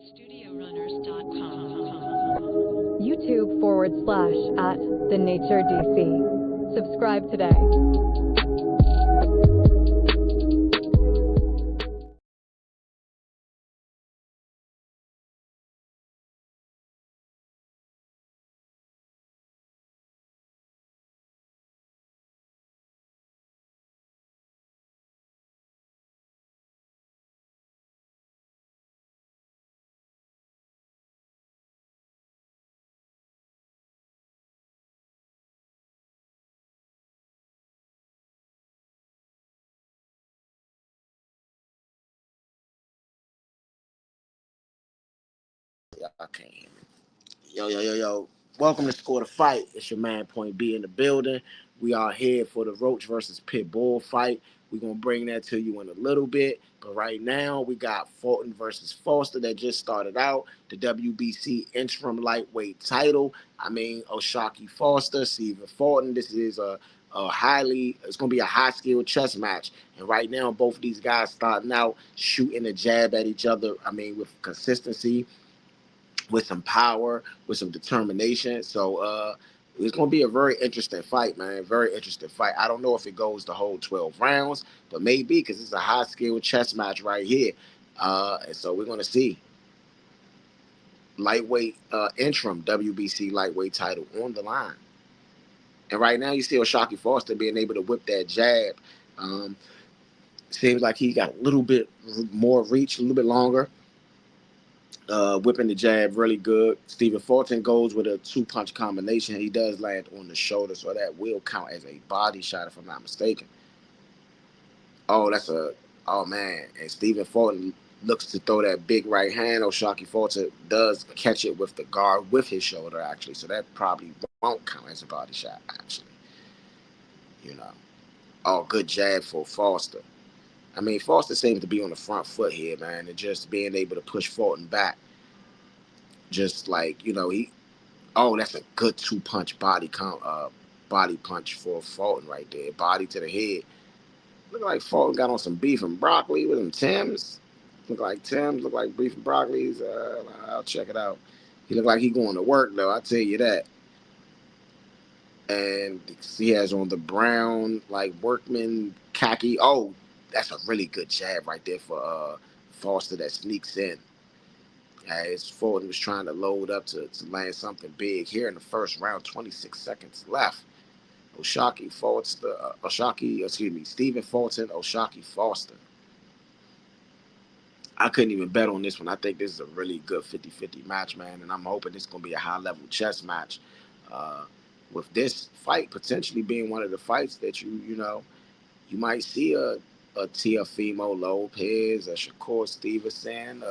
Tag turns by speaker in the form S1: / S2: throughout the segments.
S1: StudioRunners.com. YouTube/@TheNatureDC. Subscribe today.
S2: Y'all can't hear me. Yo. Welcome to Score the Fight. It's your man Point B in the building. We are here for the Roach versus Pitbull fight. We're going to bring that to you in a little bit. But right now, we got Fulton versus Foster that just started out. The WBC interim lightweight title. O'Shaquie Foster, Stephen Fulton. This is it's going to be a high-skilled chess match. And right now, both of these guys starting out shooting a jab at each other. With consistency, with some power, with some determination. So it's going to be a very interesting fight, man. Very interesting fight. I don't know if it goes the whole 12 rounds, but maybe, because it's a high-skilled chess match right here. And so we're going to see. Lightweight interim WBC lightweight title on the line. And right now you see O'Shaquie Foster being able to whip that jab. Seems like he got a little bit more reach, a little bit longer. Whipping the jab really good. Stephen Fulton goes with a two-punch combination. He does land on the shoulder, so that will count as a body shot if I'm not mistaken. Oh man. And Stephen Fulton looks to throw that big right hand. O'Shaquie Fulton does catch it with the guard with his shoulder, actually. So that probably won't count as a body shot, actually. Oh, good jab for Foster. Foster seems to be on the front foot here, man, and just being able to push Fulton back. Just like, that's a good two-punch body punch for Fulton right there. Body to the head. Look like Fulton got on some beef and broccoli with them Timbs. Look like beef and broccoli's. I'll check it out. He look like he going to work, though, I'll tell you that. And he has on the brown, like, workman khaki. Oh, that's a really good jab right there for Foster that sneaks in. As Fulton was trying to load up to land something big here in the first round, 26 seconds left. Stephen Fulton, O'Shaquie Foster. I couldn't even bet on this one. I think this is a really good 50-50 match, man, and I'm hoping this is going to be a high-level chess match. With this fight potentially being one of the fights that you might see a Teofimo Lopez, a Shakur Stevenson,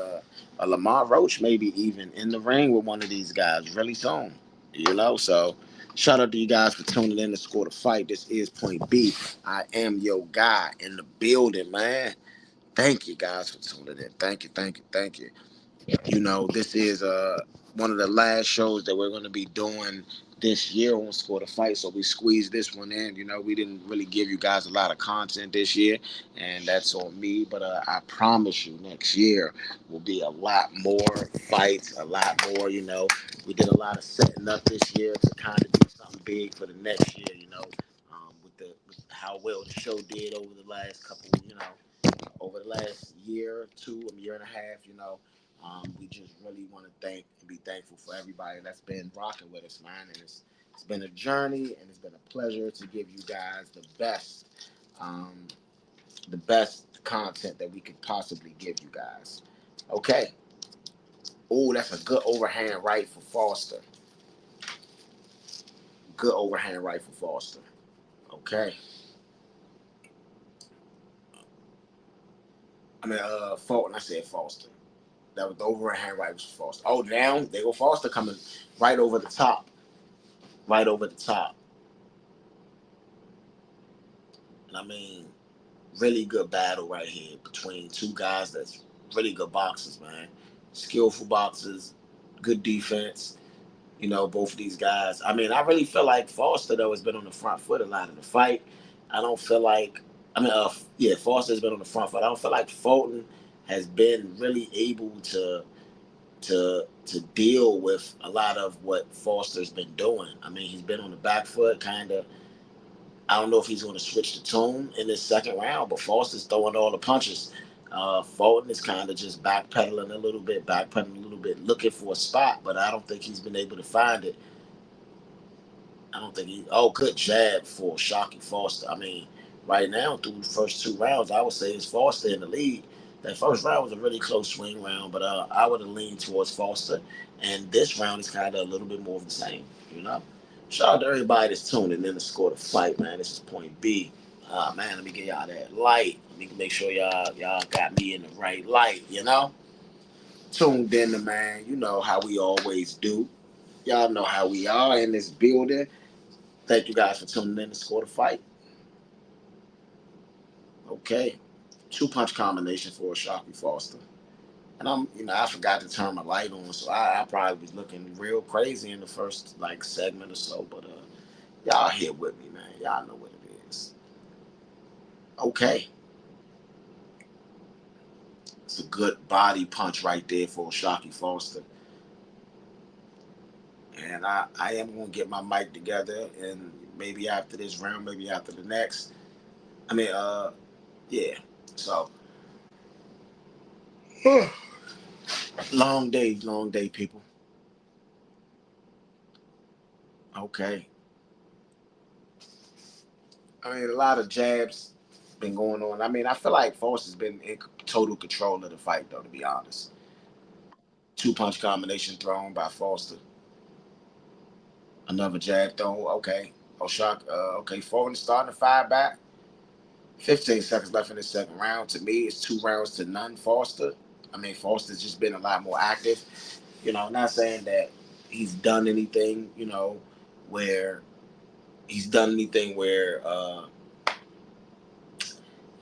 S2: a Lamont Roach, maybe even in the ring with one of these guys really soon. So shout out to you guys for tuning in to Score the Fight. This is Point B. I am your guy in the building, man. Thank you guys for tuning in. Thank you. This is one of the last shows that we're going to be doing this year on Score the Fight, so we squeezed this one in. We didn't really give you guys a lot of content this year, and that's on me, but I promise you next year will be a lot more fights, a lot more. We did a lot of setting up this year to kind of do something big for the next year, with how well the show did over the last over the last year or two, a year and a half. We just really want to thank and be thankful for everybody that's been rocking with us, man. And it's been a journey, and it's been a pleasure to give you guys the best content that we could possibly give you guys. Okay. Oh, that's a good overhand right for Foster. Good overhand right for Foster. Okay. Fulton. I said Foster. That was the overhand right was Foster. Oh, down. There go Foster coming right over the top. Right over the top. And really good battle right here between two guys that's really good boxers, man. Skillful boxers, good defense. Both of these guys. I really feel like Foster, though, has been on the front foot a lot of the fight. I don't feel like, Foster's been on the front foot. I don't feel like Fulton has been really able to to deal with a lot of what Foster's been doing. I mean, he's been on the back foot, kind of. I don't know if he's going to switch the tune in this second round, but Foster's throwing all the punches. Fulton is kind of just backpedaling a little bit, looking for a spot, but I don't think he's been able to find it. I don't think he. Oh, good jab for Shocky Foster. I mean, right now through the first 2 rounds, I would say it's Foster in the lead. That first round was a really close swing round, but I would have leaned towards Foster. And this round is kind of a little bit more of the same, you know. Shout out to everybody that's tuning in to score the fight, man. This is Point B. Man, let me get y'all that light. Let me make sure y'all got me in the right light, you know. Tuned in, man. You know how we always do. Y'all know how we are in this building. Thank you guys for tuning in to score the fight. Okay. 2-punch combination for Shocky Foster. And I forgot to turn my light on, so I probably was looking real crazy in the first segment or so. But y'all here with me, man. Y'all know what it is. Okay. It's a good body punch right there for Shocky Foster. And I am going to get my mic together, and maybe after this round, maybe after the next. I mean, yeah. So, long day, people. Okay. I mean, a lot of jabs been going on. I mean, I feel like Foster's been in total control of the fight, though, to be honest. 2-punch combination thrown by Foster. Another jab thrown. Okay. Okay, Fulton starting to fire back. 15 seconds left in the second round. To me, it's 2-0 Foster. I mean, Foster's just been a lot more active. You know, not saying that he's done anything, where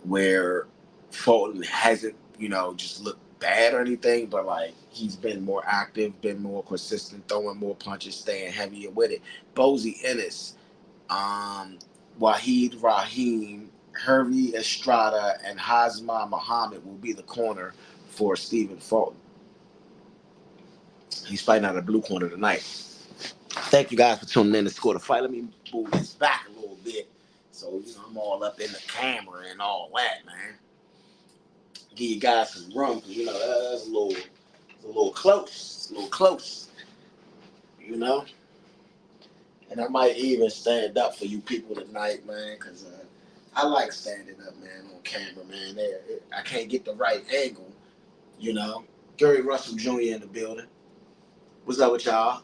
S2: where Fulton hasn't, just looked bad or anything, but he's been more active, been more consistent, throwing more punches, staying heavier with it. Bozy Ennis, Wahid Rahim, Hervey Estrada, and Hazma Muhammad will be the corner for Stephen Fulton. He's fighting out of the blue corner tonight. Thank you guys for tuning in to score the fight. Let me move this back a little bit so I'm all up in the camera and all that, man. Give you guys some room because that's a little close. It's a little close, And I might even stand up for you people tonight, man, because I like standing up, man, on camera, man. I can't get the right angle, Gary Russell Jr. in the building. What's up with y'all?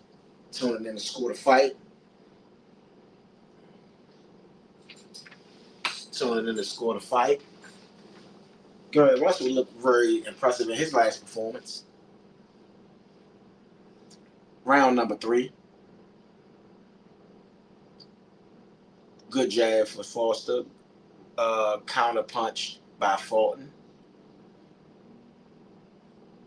S2: Tuning in to score the fight. Gary Russell looked very impressive in his last performance. Round number 3. Good jab for Foster. Counter punch by Fulton.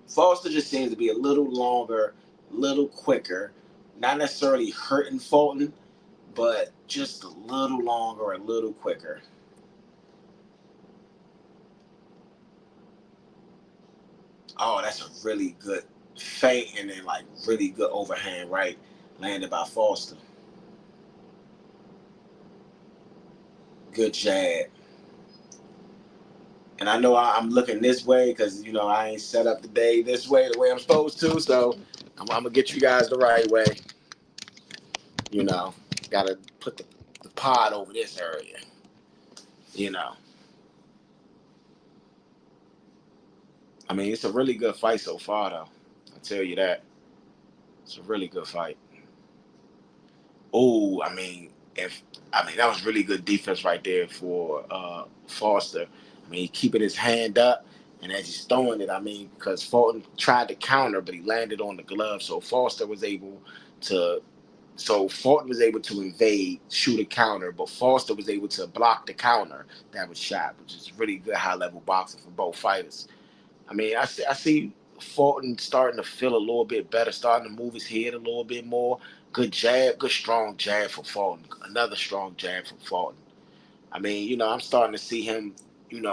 S2: Foster just seems to be a little longer, a little quicker. Not necessarily hurting Fulton, but just a little longer, a little quicker. Oh, that's a really good feint and then really good overhand right landed by Foster. Good jab. And I know I'm looking this way because, I ain't set up the day this way, the way I'm supposed to. So I'm going to get you guys the right way. Got to put the pod over this area. I mean, it's a really good fight so far, though. I'll tell you that. It's a really good fight. Oh, that was really good defense right there for Foster. I mean, keeping his hand up, and as he's throwing it, because Fulton tried to counter, but he landed on the glove, so Fulton was able to invade, shoot a counter, but Foster was able to block the counter that was shot, which is really good high-level boxing for both fighters. I see Fulton starting to feel a little bit better, starting to move his head a little bit more. Good jab, good strong jab for Fulton. Another strong jab for Fulton. I'm starting to see him,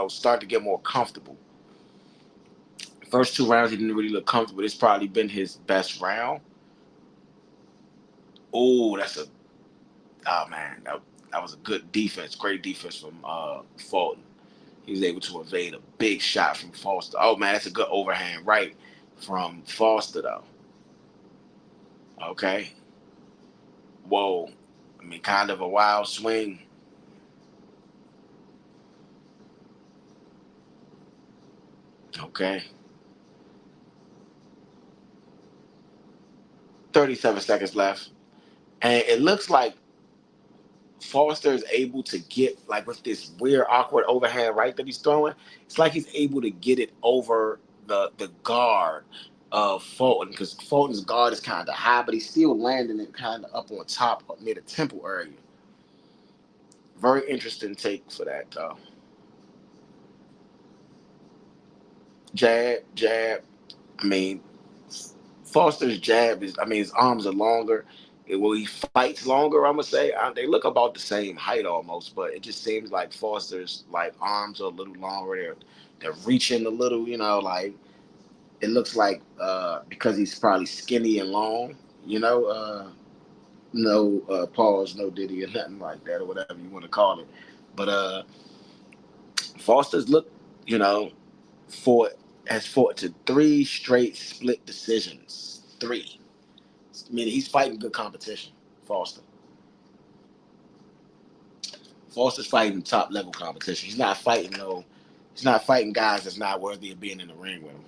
S2: start to get more comfortable. First 2 rounds, he didn't really look comfortable. It's probably been his best round. Oh, oh man, that was a good defense. Great defense from Fulton. He was able to evade a big shot from Foster. Oh man, that's a good overhand right from Foster though. Okay. Whoa. I mean, kind of a wild swing. Okay. 37 seconds left. And it looks like Foster is able to get, like, with this weird, awkward overhand right that he's throwing, it's like he's able to get it over the guard of Fulton, because Fulton's guard is kind of high, but he's still landing it kind of up on top up near the temple area. Very interesting take for that, though. Jab, jab. I mean, Foster's jab is, I mean, his arms are longer. Well, he fights longer, I'm gonna say. They look about the same height almost, but it just seems like Foster's like arms are a little longer. They're reaching a little, like it looks like because he's probably skinny and long, no pause, no diddy or nothing like that, or whatever you want to call it. But Foster's look, you know, fought has fought to 3 straight split decisions. 3. I mean, he's fighting good competition. Foster. Foster's fighting top level competition. He's not fighting He's not fighting guys that's not worthy of being in the ring with him.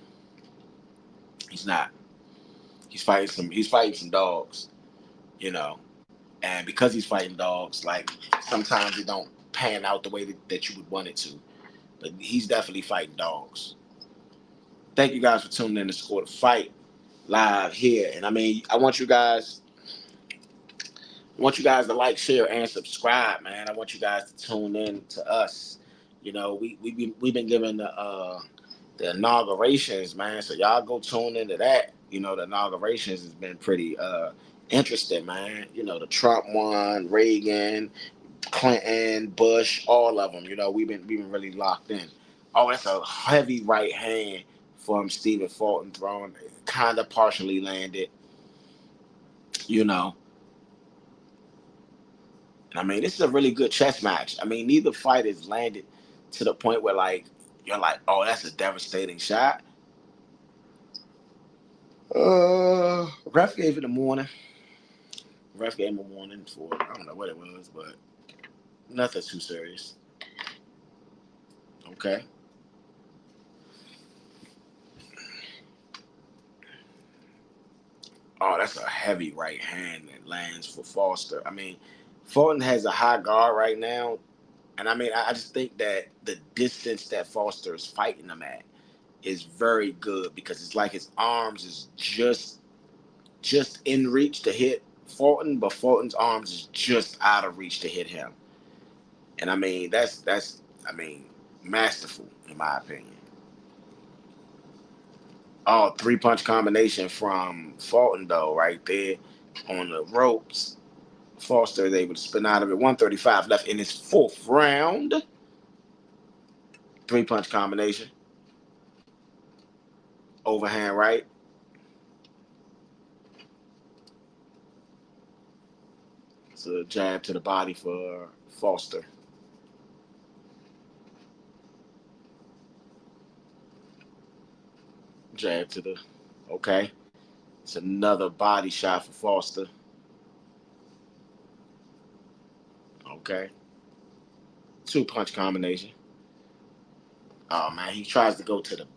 S2: He's not. He's fighting some dogs, you know. And because he's fighting dogs, like sometimes it don't pan out the way that you would want it to. But he's definitely fighting dogs. Thank you guys for tuning in to Score the Fight live here. And I mean, I want you guys to like, share, and subscribe, man. I want you guys to tune in to us. You know, we've been given the inaugurations, man. So y'all go tune into that. You know, the inaugurations has been pretty interesting, man. You know, the Trump one, Reagan, Clinton, Bush, all of them. You know, we've been really locked in. Oh, that's a heavy right hand from Stephen Fulton throwing, kind of partially landed. You know. I mean, this is a really good chess match. I mean, neither fighters landed to the point where, like, you're like, oh, that's a devastating shot. Ref gave it a warning. Ref gave him a warning for, I don't know what it was, but nothing too serious. Okay. Oh, that's a heavy right hand that lands for Foster. I mean, Fulton has a high guard right now. And I mean, I just think that the distance that Foster is fighting him at is very good, because it's like his arms is just in reach to hit Fulton, but Fulton's arms is just out of reach to hit him. And I mean, that's masterful in my opinion. Oh, 3-punch combination from Fulton though, right there on the ropes. Foster is able to spin out of it. 135 left in his 4th round. 3-punch combination. Overhand right. It's a jab to the body for Foster. Jab to the, okay. It's another body shot for Foster. Okay. 2-punch combination. Oh man, he tries to go to the,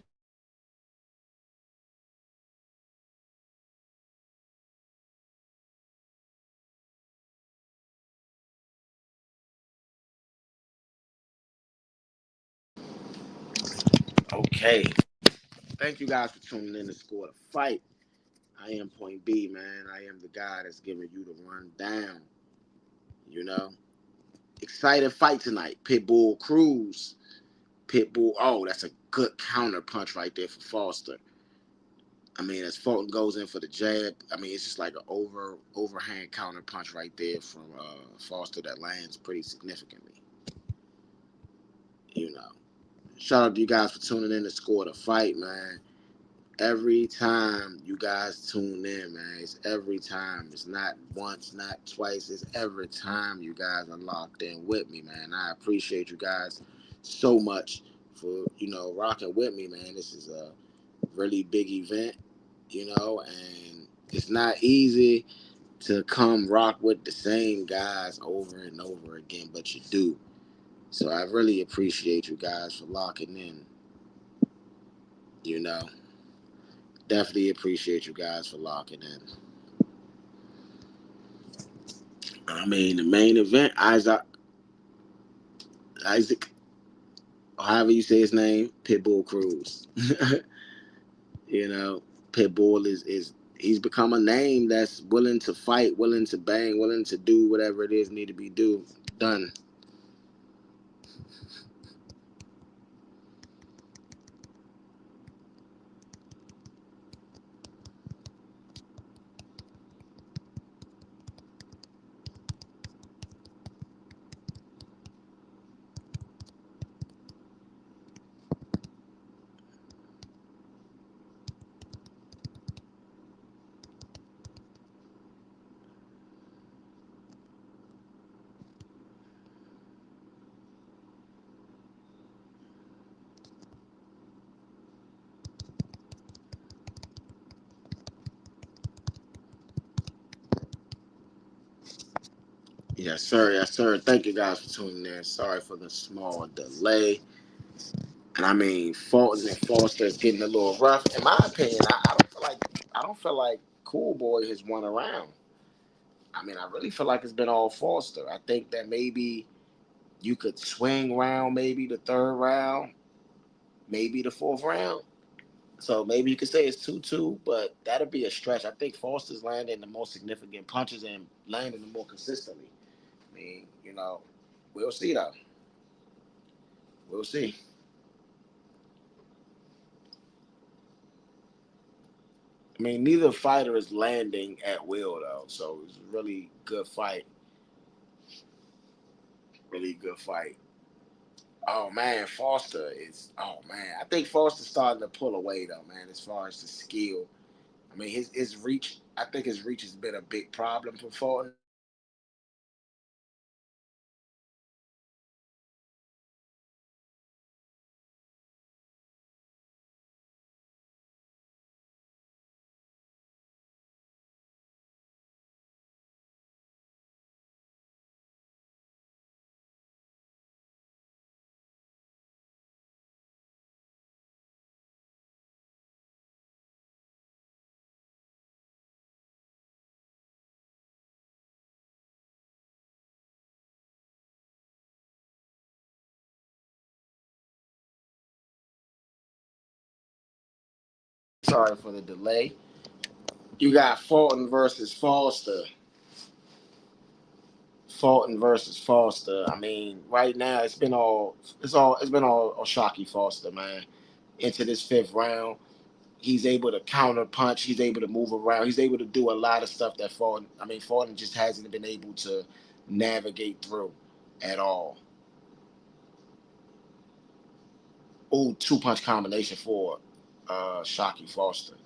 S2: okay. Thank you guys for tuning in to Score the Fight. I am Point B, man. I am the guy that's giving you the rundown. You know, excited fight tonight. Pitbull, Cruz. Pitbull. Oh, that's a good counter punch right there for Foster. I mean, as Fulton goes in for the jab, I mean, it's just like an overhand counter punch right there from Foster that lands pretty significantly. You know, shout out to you guys for tuning in to Score the Fight, man. Every time you guys tune in, man, it's every time. It's not once, not twice. It's every time you guys are locked in with me, man. I appreciate you guys so much for, rocking with me, man. This is a really big event, and it's not easy to come rock with the same guys over and over again, but you do. So I really appreciate you guys for locking in, you know. Definitely appreciate you guys for locking in. I mean, the main event, Isaac, or however you say his name, Pitbull Cruz. you know, Pitbull is he's become a name that's willing to fight, willing to bang, willing to do whatever it is need to be done. Yes, sir. Yes, sir. Thank you guys for tuning in. Sorry for the small delay. And I mean, Fulton and Foster is getting a little rough. In my opinion, I don't feel like Cool Boy has won a round. I mean, I really feel like it's been all Foster. I think that maybe you could swing round, maybe the third round, maybe the fourth round. So maybe you could say it's 2-2, but that'd be a stretch. I think Foster's landing the most significant punches and landing them more consistently. I mean, we'll see though. We'll see. I mean, neither fighter is landing at will though, so it's a really good fight. Really good fight. Oh man, Foster is. Oh man, I think Foster's starting to pull away though, man. As far as the skill, I mean, his reach. I think his reach has been a big problem for Fulton. Sorry for the delay. You got Fulton versus Foster. Fulton versus Foster. I mean, right now it's been all Oshaki Foster, man. Into this fifth round, he's able to counter punch. He's able to move around. He's able to do a lot of stuff that Fulton. I mean, Fulton just hasn't been able to navigate through at all. Oh, two punch combination for Shockey Foster.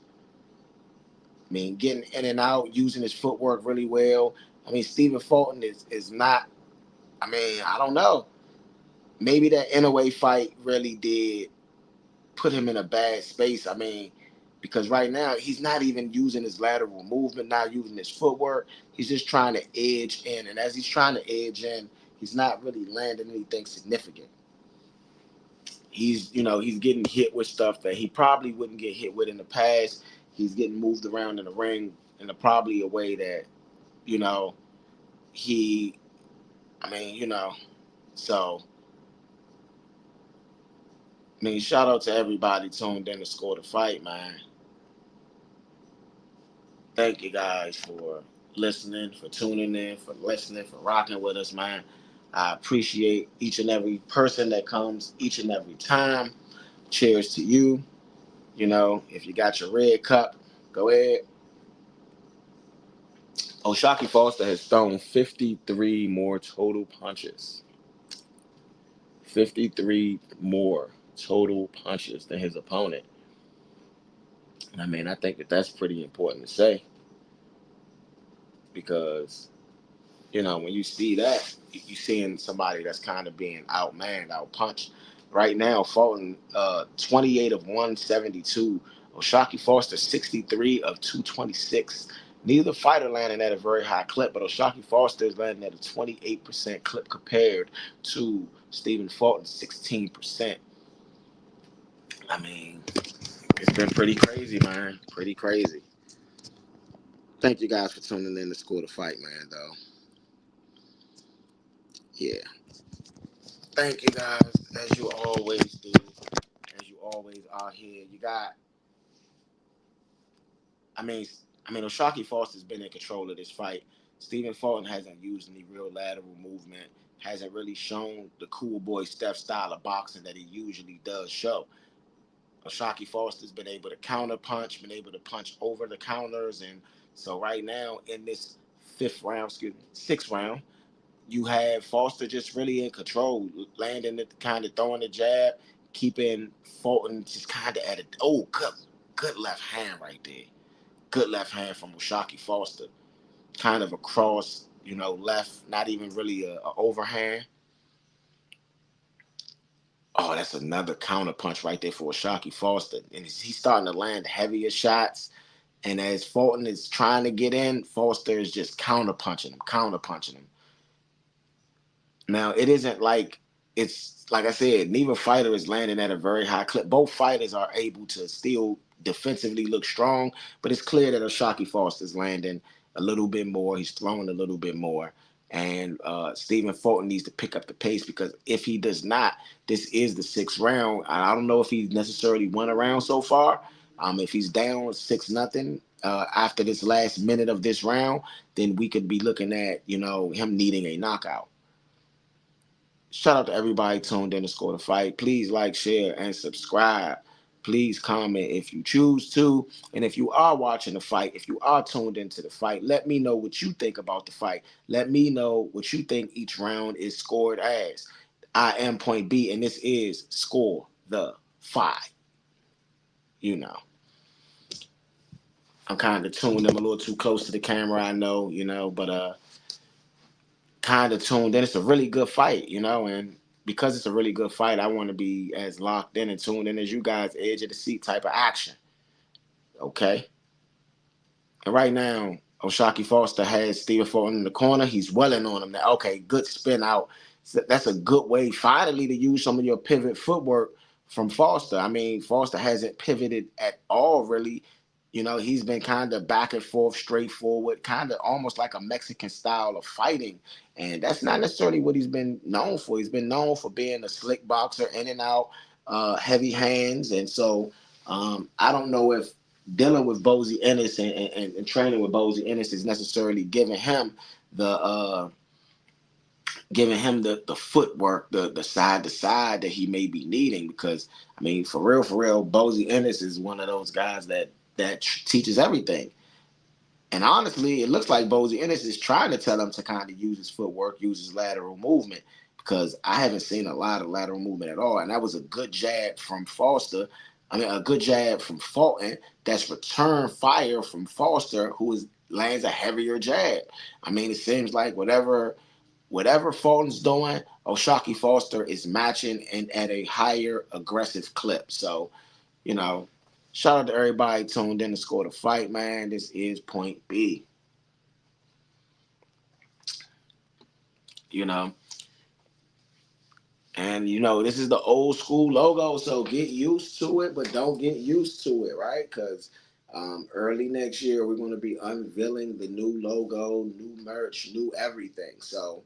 S2: I mean, getting in and out, using his footwork really well. I mean, Stephen Fulton is not. I mean, I don't know. Maybe that Inouye fight really did put him in a bad space. I mean, because right now he's not even using his lateral movement, not using his footwork. He's just trying to edge in, and as he's trying to edge in, he's not really landing anything significant. He's getting hit with stuff that he probably wouldn't get hit with in the past. He's getting moved around in the ring in probably a way that you know he. I mean, so. I mean, shout out to everybody tuned in to Score the Fight, man. Thank you guys for listening, for tuning in, for listening, for rocking with us, man. I appreciate each and every person that comes each and every time. Cheers to you. If you got your red cup, go ahead. Oshaki Foster has thrown 53 more total punches. 53 more total punches than his opponent. I mean, I think that that's pretty important to say because, you know, when you see that, you seeing somebody that's kind of being outmanned, outpunched. Right now, Fulton, 28 of 172. Oshaki Foster, 63 of 226. Neither fighter landing at a very high clip, but Oshaki Foster is landing at a 28% clip compared to Stephen Fulton's 16%. I mean, it's been pretty crazy, man. Pretty crazy. Thank you guys for tuning in to Score the Fight, man, though. Yeah. Thank you guys, as you always do, as you always are here. You got, I mean, Oshaki Foster's been in control of this fight. Stephen Fulton hasn't used any real lateral movement, hasn't really shown the cool boy Steph style of boxing that he usually does show. Oshaki Foster's been able to counter punch, been able to punch over the counters, and so right now in this sixth round, you have Foster just really in control, landing it, kind of throwing the jab, keeping Fulton just kind of at it. Oh, good left hand right there. Good left hand from Oshaki Foster. Kind of across, left, not even really a overhand. Oh, that's another counter punch right there for Oshaki Foster. And he's starting to land heavier shots. And as Fulton is trying to get in, Foster is just counter punching him. Now, it isn't like it's like I said, neither fighter is landing at a very high clip. Both fighters are able to still defensively look strong, but it's clear that Oshaki Foster's landing a little bit more. He's throwing a little bit more. And Stephen Fulton needs to pick up the pace because if he does not, this is the sixth round. I don't know if he's necessarily won a round so far. If he's down 6-0 after this last minute of this round, then we could be looking at, him needing a knockout. Shout out to everybody tuned in to Score the Fight. Please like, share, and subscribe. Please comment if you choose to. And if you are watching the fight, if you are tuned into the fight, let me know what you think about the fight. Let me know what you think each round is scored as. I am Point B, and this is Score the Fight. I'm kind of tuned. I'm a little too close to the camera, I know, but kind of tuned in. It's a really good fight, and because it's a really good fight, I want to be as locked in and tuned in as you guys, edge of the seat type of action. Okay? And right now, Oshaki Foster has Stephen Fulton in the corner. He's welling on him now. Okay, good spin out. So that's a good way finally to use some of your pivot footwork from Foster. I mean, Foster hasn't pivoted at all, really. He's been kind of back and forth, straightforward, kind of almost like a Mexican style of fighting. And that's not necessarily what he's been known for. He's been known for being a slick boxer, in and out, heavy hands. And so I don't know if dealing with Bozy Ennis and training with Bozy Ennis is necessarily giving him the footwork, the side to side that he may be needing. Because I mean, for real, Bozy Ennis is one of those guys that teaches everything. And honestly, it looks like Bozy Ennis is trying to tell him to kind of use his footwork, use his lateral movement, because I haven't seen a lot of lateral movement at all. And that was a good jab from Foster. I mean, a good jab from Fulton. That's return fire from Foster, who lands a heavier jab. I mean, it seems like whatever Fulton's doing, Oshaki Foster is matching and at a higher aggressive clip. So, shout out to everybody tuned in to Score the Fight, man. This is Point B. And this is the old school logo, so get used to it, but don't get used to it, right? Because early next year, we're going to be unveiling the new logo, new merch, new everything. So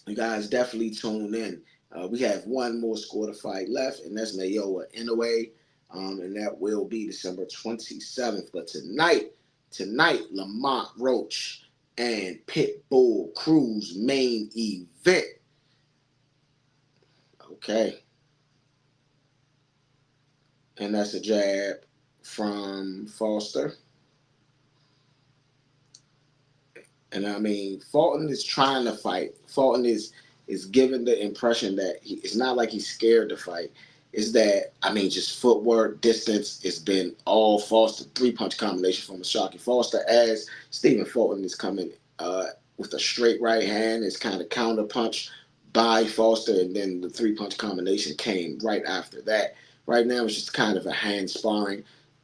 S2: you guys definitely tune in. We have one more Score the Fight left, and that's Naoya Inoue, and that will be December 27th. But tonight, Lamont, Roach, and Pitbull, Cruz main event. Okay. And that's a jab from Foster. And I mean, Fulton is trying to fight. Fulton is giving the impression that it's not like he's scared to fight. is that, I mean, just footwork, distance, it's been all Foster, three-punch combination from Ashaki Foster, as Stephen Fulton is coming with a straight right hand. It's kind of counter punch by Foster, and then the three-punch combination came right after that. Right now, it's just kind of a hand sparring,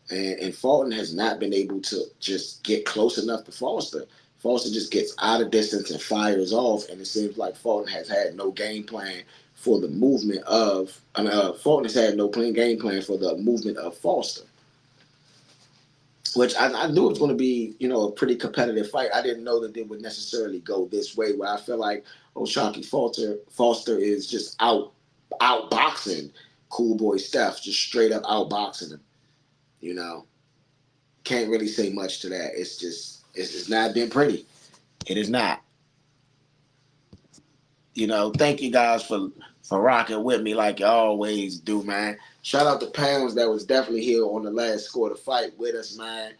S2: and Fulton has not been able to just get close enough to Foster. Foster just gets out of distance and fires off, and it seems like Fulton has had no game plan for the movement of. Fulton has had no game plan for the movement of Foster, which I knew it was going to be, a pretty competitive fight. I didn't know that they would necessarily go this way, where I feel like O'Shaquie Foster is just outboxing Cool Boy Steph, just straight up outboxing him. Can't really say much to that. It's not been pretty. It is not. Thank you guys for rocking with me like you always do, man. Shout out to Pounds that was definitely here on the last Score the Fight with us, man.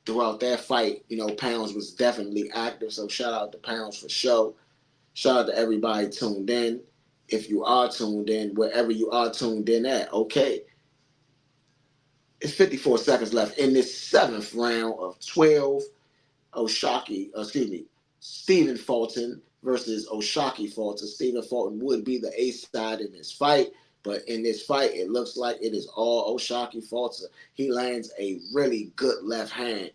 S2: Throughout that fight, Pounds was definitely active. So shout out to Pounds for sure. Shout out to everybody tuned in. If you are tuned in, wherever you are tuned in at, okay. It's 54 seconds left in this 7th round of 12. Stephen Fulton versus O'Shaquie Fulton. Stephen Fulton would be the ace side in this fight, but in this fight, it looks like it is all O'Shaquie Fulton. He lands a really good left hand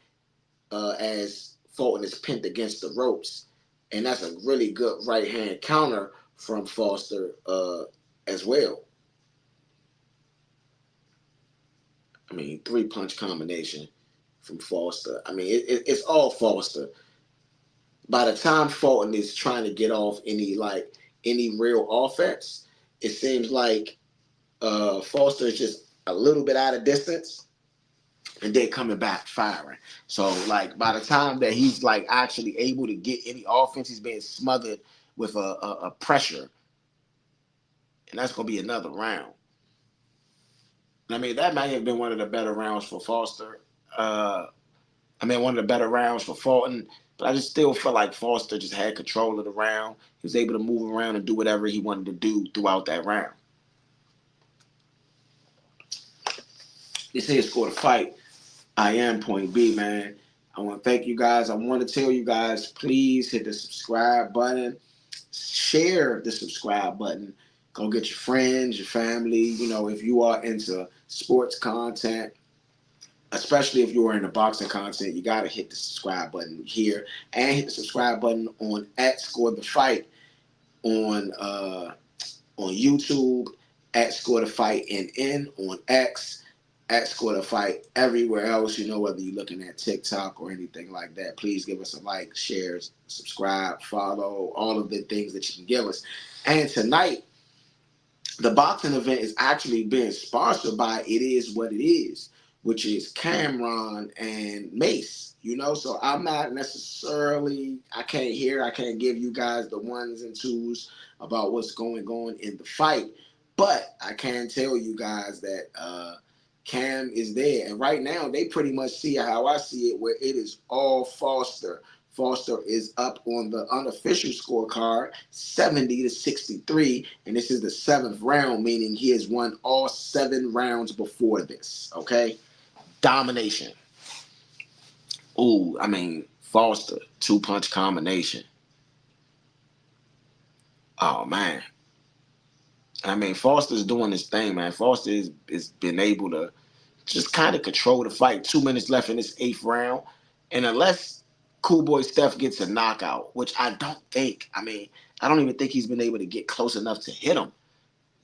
S2: as Fulton is pinned against the ropes, and that's a really good right hand counter from Foster as well. I mean, 3-punch combination from Foster. I mean, it's all Foster. By the time Fulton is trying to get off any real offense, it seems like Foster is just a little bit out of distance, and then coming back firing. So by the time that he's actually able to get any offense, he's being smothered with a pressure, and that's gonna be another round. I mean, that might have been one of the better rounds for Foster. One of the better rounds for Fulton. But I just still feel like Foster just had control of the round. He was able to move around and do whatever he wanted to do throughout that round. This here Score the Fight. I am Point B, man. I want to thank you guys. I want to tell you guys, please hit the subscribe button. Share the subscribe button. Go get your friends, your family. If you are into sports content, especially if you are into boxing content, you got to hit the subscribe button here and hit the subscribe button on @ScoreTheFight on YouTube, @ScoreTheFightNN on X, @ScoreTheFight everywhere else. Whether you're looking at TikTok or anything like that, please give us a like, share, subscribe, follow, all of the things that you can give us. And tonight, the boxing event is actually being sponsored by It Is What It Is, which is Cameron and Mace, So I'm not necessarily, I can't give you guys the ones and twos about what's going on in the fight, but I can tell you guys that Cam is there. And right now, they pretty much see how I see it, where it is all Foster. Foster is up on the unofficial scorecard, 70-63, and this is the 7th round, meaning he has won all 7 rounds before this, okay? Domination. Ooh, Foster, 2-punch combination. Oh, man. Foster's doing his thing, man. Foster is been able to just kind of control the fight. 2 minutes left in this 8th round, and unless Cool Boy Steph gets a knockout, which I don't think. I don't even think he's been able to get close enough to hit him,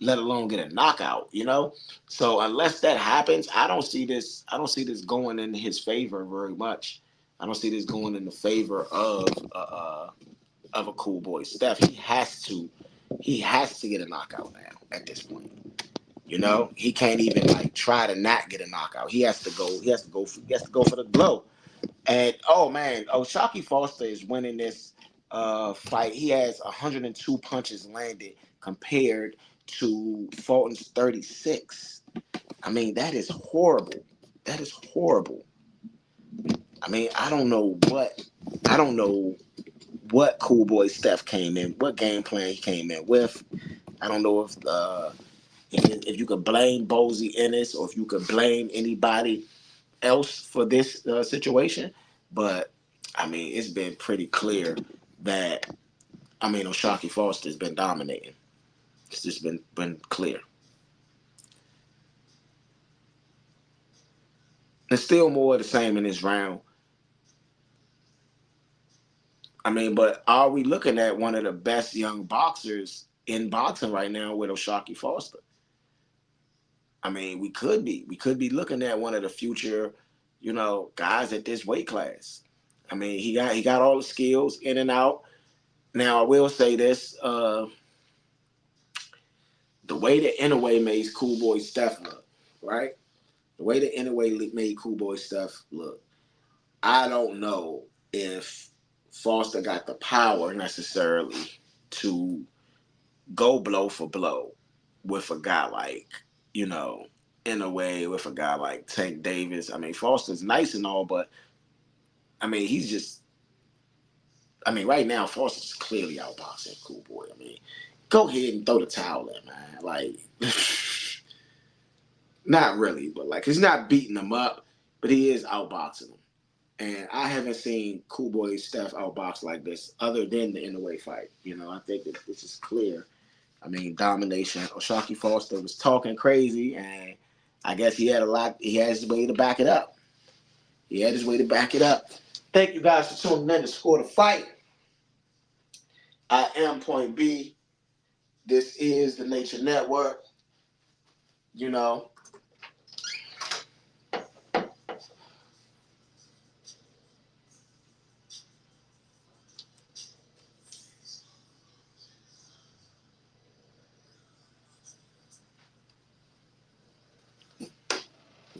S2: let alone get a knockout, So unless that happens, I don't see this going in his favor very much. I don't see this going in the favor of a Cool Boy Steph. He has to get a knockout now at this point. He can't even try to not get a knockout. He has to go for the blow. And oh man, O'Shaquie Foster is winning this fight. He has 102 punches landed compared to Fulton's 36. That is horrible. That is horrible. I don't know what Cool Boy Steph came in, what game plan he came in with. I don't know if if you could blame Bozy Ennis or if you could blame anybody else for this situation. But I mean, it's been pretty clear that O'Shaquie Foster's been dominating. It's just been clear. There's still more of the same in this round. I mean, but are we looking at one of the best young boxers in boxing right now with O'Shaquie Foster? I mean, we could be. We could be looking at one of the future, guys at this weight class. I mean, he got all the skills in and out. Now, I will say this: the way that Inoue made Cool Boy Steph look, right? The way that Inoue made Cool Boy Steph look, I don't know if Foster got the power necessarily to go blow for blow with a guy like, Inoue, with a guy like Tank Davis. I mean, Foster's nice and all, but I mean, right now, Foster's clearly outboxing Cool Boy. I mean, go ahead and throw the towel in, man. Like, not really, but like, he's not beating him up, but he is outboxing him. And I haven't seen Cool Boy Steph outbox like this other than the Inoue fight. I think that this is clear. I mean, domination. O'Shaquie Foster was talking crazy, and I guess he had his way to back it up. Thank you guys for tuning in to Score the Fight. I am Point B. This is the Nature Network.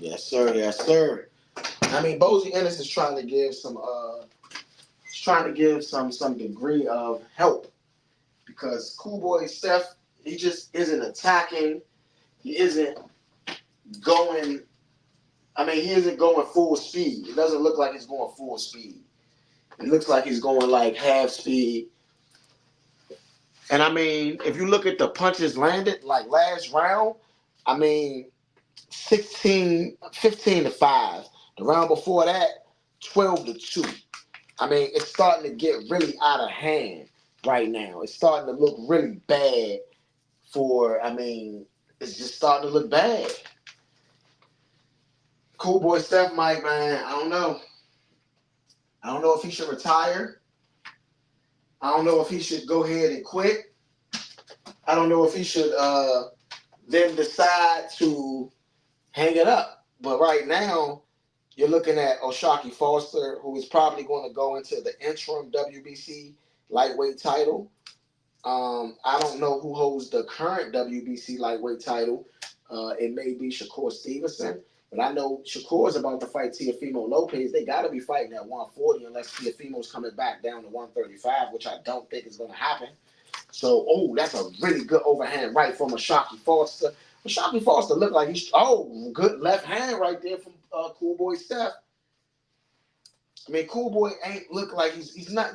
S2: Yes, sir. Yes, sir. I mean, Bozy Ennis is trying to give some degree of help because Cool Boy Steph, he just isn't attacking. He isn't going. He isn't going full speed. It doesn't look like he's going full speed. It looks like he's going like half speed. And I mean, if you look at the punches landed, like last round, 15 to 5. The round before that, 12 to 2. It's starting to get really out of hand right now. It's starting to look really bad it's just starting to look bad. Cool Boy Steph, Mike, man, I don't know. I don't know if he should retire. I don't know if he should go ahead and quit. I don't know if he should then decide to hang it up. But right now, you're looking at O'Shaquie Foster, who is probably going to go into the interim WBC lightweight title. I don't know who holds the current WBC lightweight title. It may be Shakur Stevenson, but I know Shakur is about to fight Teofimo Lopez. They got to be fighting at 140 unless Teofimo's coming back down to 135, which I don't think is going to happen. So, that's a really good overhand right from O'Shaquie Foster. O'Shaquie Foster looked like good left hand right there from Cool Boy Steph. Cool Boy ain't look like he's not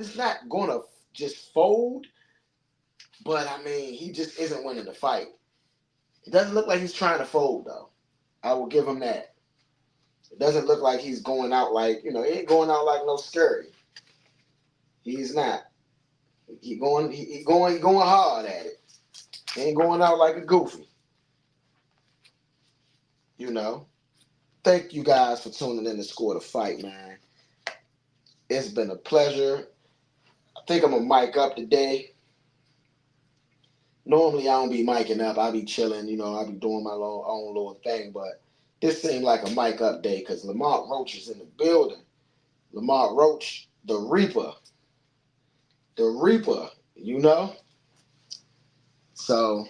S2: going to just fold, but he just isn't winning the fight. It doesn't look like he's trying to fold though. I will give him that. It doesn't look like he's going out like, he ain't going out like no scurry. He's not. He going hard at it. He ain't going out like a goofy. Thank you guys for tuning in to Score the Fight, man. It's been a pleasure. I think I'm going to mic up today. Normally, I don't be micing up. I be chilling, I be doing my own little thing. But this seemed like a mic up day because Lamont Roach is in the building. Lamont Roach, the Reaper. The Reaper, So,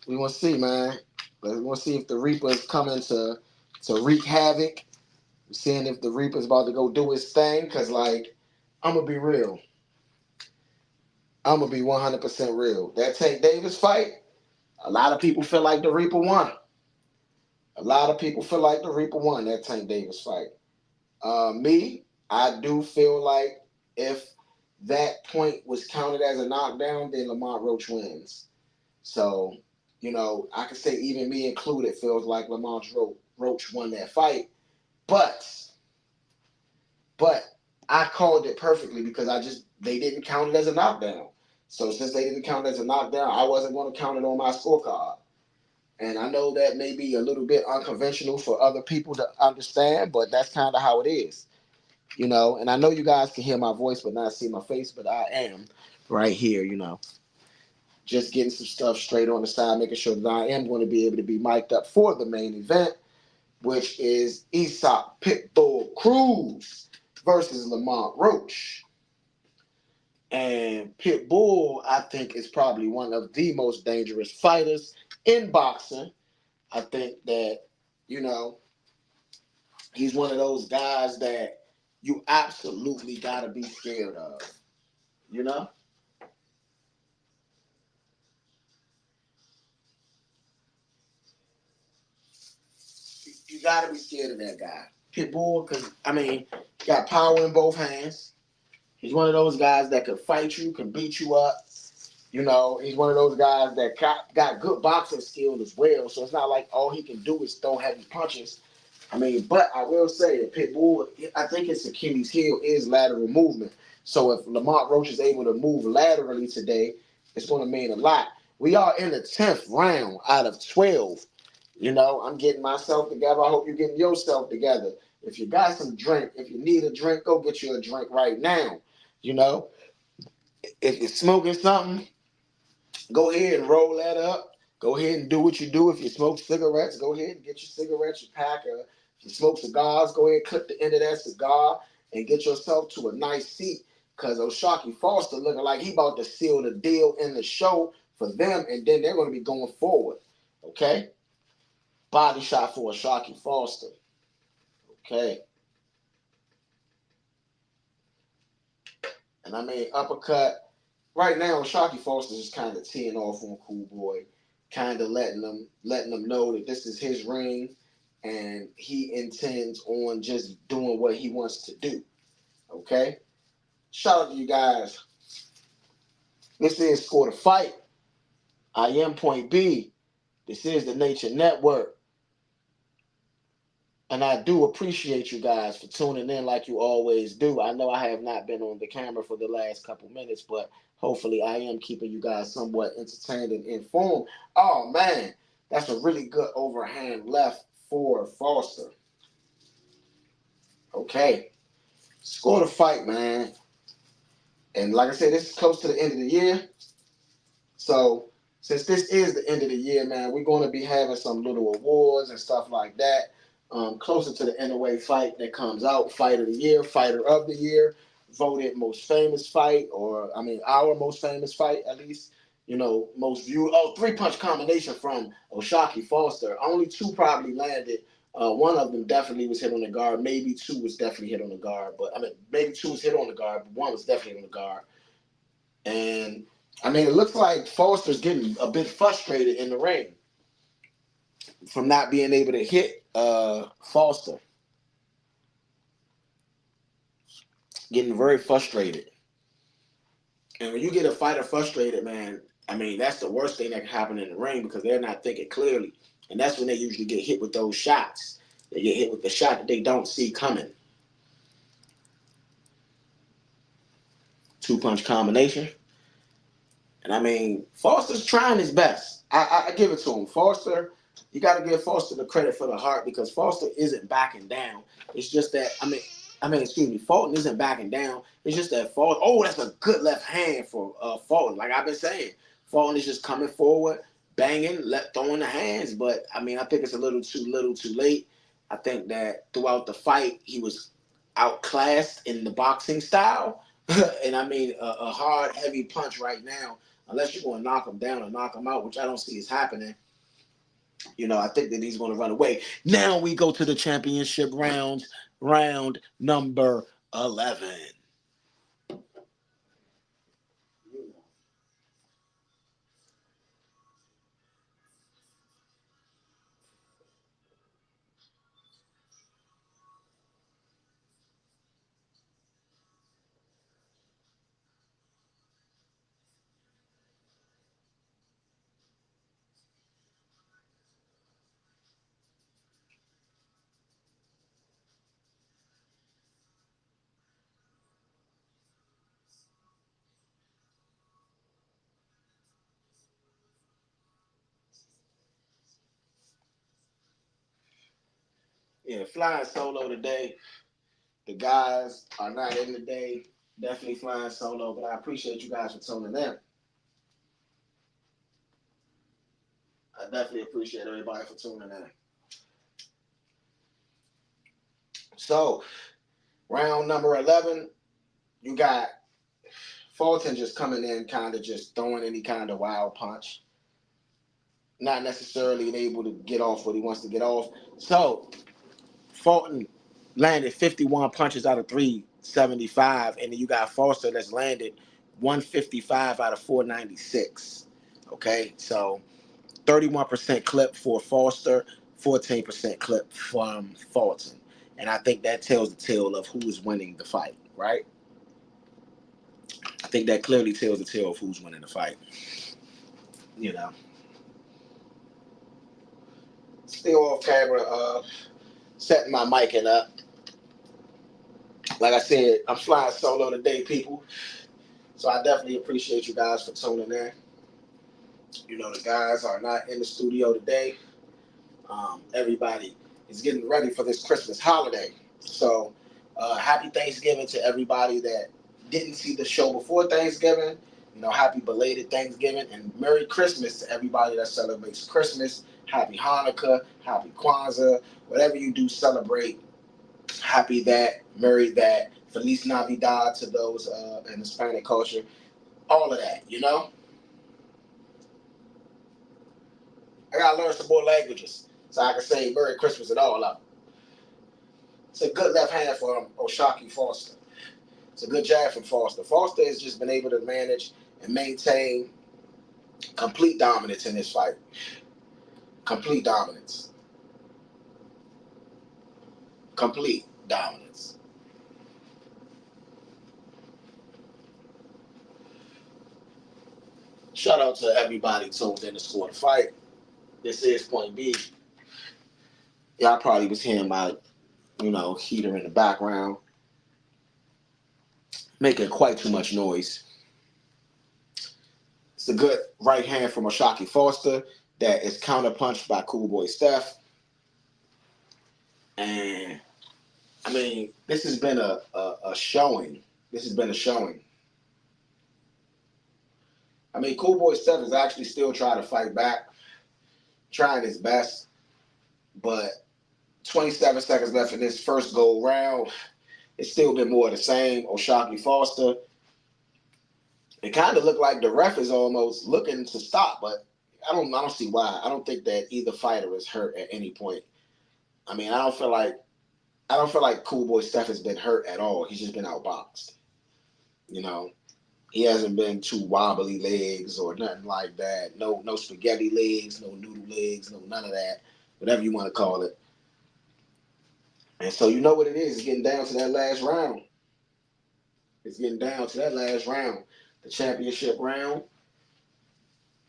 S2: we want to see, man. We want to see if the Reaper is coming to wreak havoc. We're seeing if the Reaper's about to go do his thing. Because, I'm going to be real. I'm going to be 100% real. That Tank Davis fight, a lot of people feel like the Reaper won. That Tank Davis fight. Me, I do feel like if that point was counted as a knockdown, then Lamont Roach wins. So, You know, I could say even me included feels like Lamont Roach won that fight. But but I called it perfectly because they didn't count it as a knockdown. So since they didn't count it as a knockdown, I wasn't going to count it on my scorecard. And I know that may be a little bit unconventional for other people to understand, but that's kind of how it is. You know, and I know you guys can hear my voice but not see my face, but I am right here, you know, just getting some stuff straight on the side, making sure that I am going to be able to be mic'd up for the main event, which is Aesop Pitbull Cruz versus Lamont Roach. And Pitbull, I think, is probably one of the most dangerous fighters in boxing. I think that, you know, he's one of those guys that you absolutely got to be scared of, you know? You got to be scared of that guy. Pitbull, because, I mean, got power in both hands. He's one of those guys that could fight you, can beat you up. You know, he's one of those guys that got good boxing skill as well. So it's not like all he can do is throw heavy punches. I mean, but I will say that Pitbull, I think his Achilles heel is lateral movement. So if Lamont Roach is able to move laterally today, it's going to mean a lot. We are in the 10th round out of 12. You know, I'm getting myself together. I hope you're getting yourself together. If you got some drink, if you need a drink, go get you a drink right now. You know, if you're smoking something, go ahead and roll that up. Go ahead and do what you do. If you smoke cigarettes, go ahead and get your cigarettes, your packer. If you smoke cigars, go ahead and clip the end of that cigar and get yourself to a nice seat. Because O'Shaquie Foster looking like he about to seal the deal in the show for them, and then they're going to be going forward. Okay? Body shot for O'Shaquie Foster. Okay? And I mean, uppercut. Right now, Shocky Foster's just kind of teeing off on Cool Boy, kind of letting them know that this is his ring, and he intends on just doing what he wants to do. Okay, shout out to you guys. This is Score the Fight. I am Point B. This is the Nature Network. And I do appreciate you guys for tuning in like you always do. I know I have not been on the camera for the last couple minutes, but hopefully I am keeping you guys somewhat entertained and informed. Oh, man, that's a really good overhand left for Foster. Okay, Score the Fight, man. And like I said, this is close to the end of the year. So since this is the end of the year, man, we're going to be having some little awards and stuff like that. Closer to the NOA fight that comes out, fight of the year, fighter of the year, voted most famous fight, or I mean our most famous fight at least. You know, most viewed. Oh, three-punch combination from O'Shaquie Foster. Only two probably landed. One of them definitely was hit on the guard. Maybe two was definitely hit on the guard. But I mean, maybe two was hit on the guard, but one was definitely on the guard. And I mean, it looks like Foster's getting a bit frustrated in the ring from not being able to hit Foster. Getting very frustrated. And when you get a fighter frustrated, man, I mean, that's the worst thing that can happen in the ring because they're not thinking clearly. And that's when they usually get hit with those shots. They get hit with the shot that they don't see coming. Two-punch combination. And I mean, Foster's trying his best. I give it to him. Foster, you got to give Foster the credit for the heart because Foster isn't backing down. It's just that, excuse me, Fulton isn't backing down. It's just that Fulton, oh, that's a good left hand for Fulton. Like I've been saying, Fulton is just coming forward, banging, throwing the hands. But, I mean, I think it's a little too late. I think that throughout the fight, he was outclassed in the boxing style. And I mean, a hard, heavy punch right now, unless you're going to knock him down or knock him out, which I don't see is happening. You know, I think that he's going to run away. Now we go to the championship rounds, round number 11. Yeah, flying solo today. The guys are not in today. Definitely flying solo, but I appreciate you guys for tuning in. I definitely appreciate everybody for tuning in. So, round number 11, you got Fulton just coming in, kind of just throwing any kind of wild punch. Not necessarily able to get off what he wants to get off. So, Fulton landed 51 punches out of 375, and then you got Foster that's landed 155 out of 496. Okay, so 31% clip for Foster, 14% clip from Fulton. And I think that tells the tale of who is winning the fight, right? I think that clearly tells the tale of who's winning the fight. You know. Still off camera, setting my mic up. Like I said, I'm flying solo today, people. So I definitely appreciate you guys for tuning in. You know, the guys are not in the studio today. Everybody is getting ready for this Christmas holiday. So happy Thanksgiving to everybody that didn't see the show before Thanksgiving. You know, happy belated Thanksgiving and Merry Christmas to everybody that celebrates Christmas. Happy Hanukkah, happy Kwanzaa, whatever you do celebrate. Happy that, Merry that, Feliz Navidad to those in Hispanic culture. All of that, you know? I gotta learn some more languages so I can say Merry Christmas and all of them. It's a good left hand for O'Shaquie Foster. It's a good jab from Foster. Foster has just been able to manage and maintain complete dominance in this fight. Complete dominance. Complete dominance. Shout out to everybody tuned in to Score the Fight. This is Point B. Y'all probably was hearing my, heater in the background, making quite too much noise. It's a good right hand from O'Shaquie Foster that is counterpunched by Cool Boy Steph. And, I mean, this has been a showing. This has been a showing. I mean, Cool Boy Steph is actually still trying to fight back, trying his best, but 27 seconds left in this first go round. It's still been more of the same. O'Shaquie Foster. It kind of looked like the ref is almost looking to stop, but I don't see why. I don't think that either fighter is hurt at any point. I mean, I don't feel like Cool Boy Steph has been hurt at all. He's just been outboxed. You know, he hasn't been too wobbly legs or nothing like that. No spaghetti legs, no noodle legs, no none of that. Whatever you want to call it. And so you know what it is. It's getting down to that last round. It's getting down to that last round. The championship round.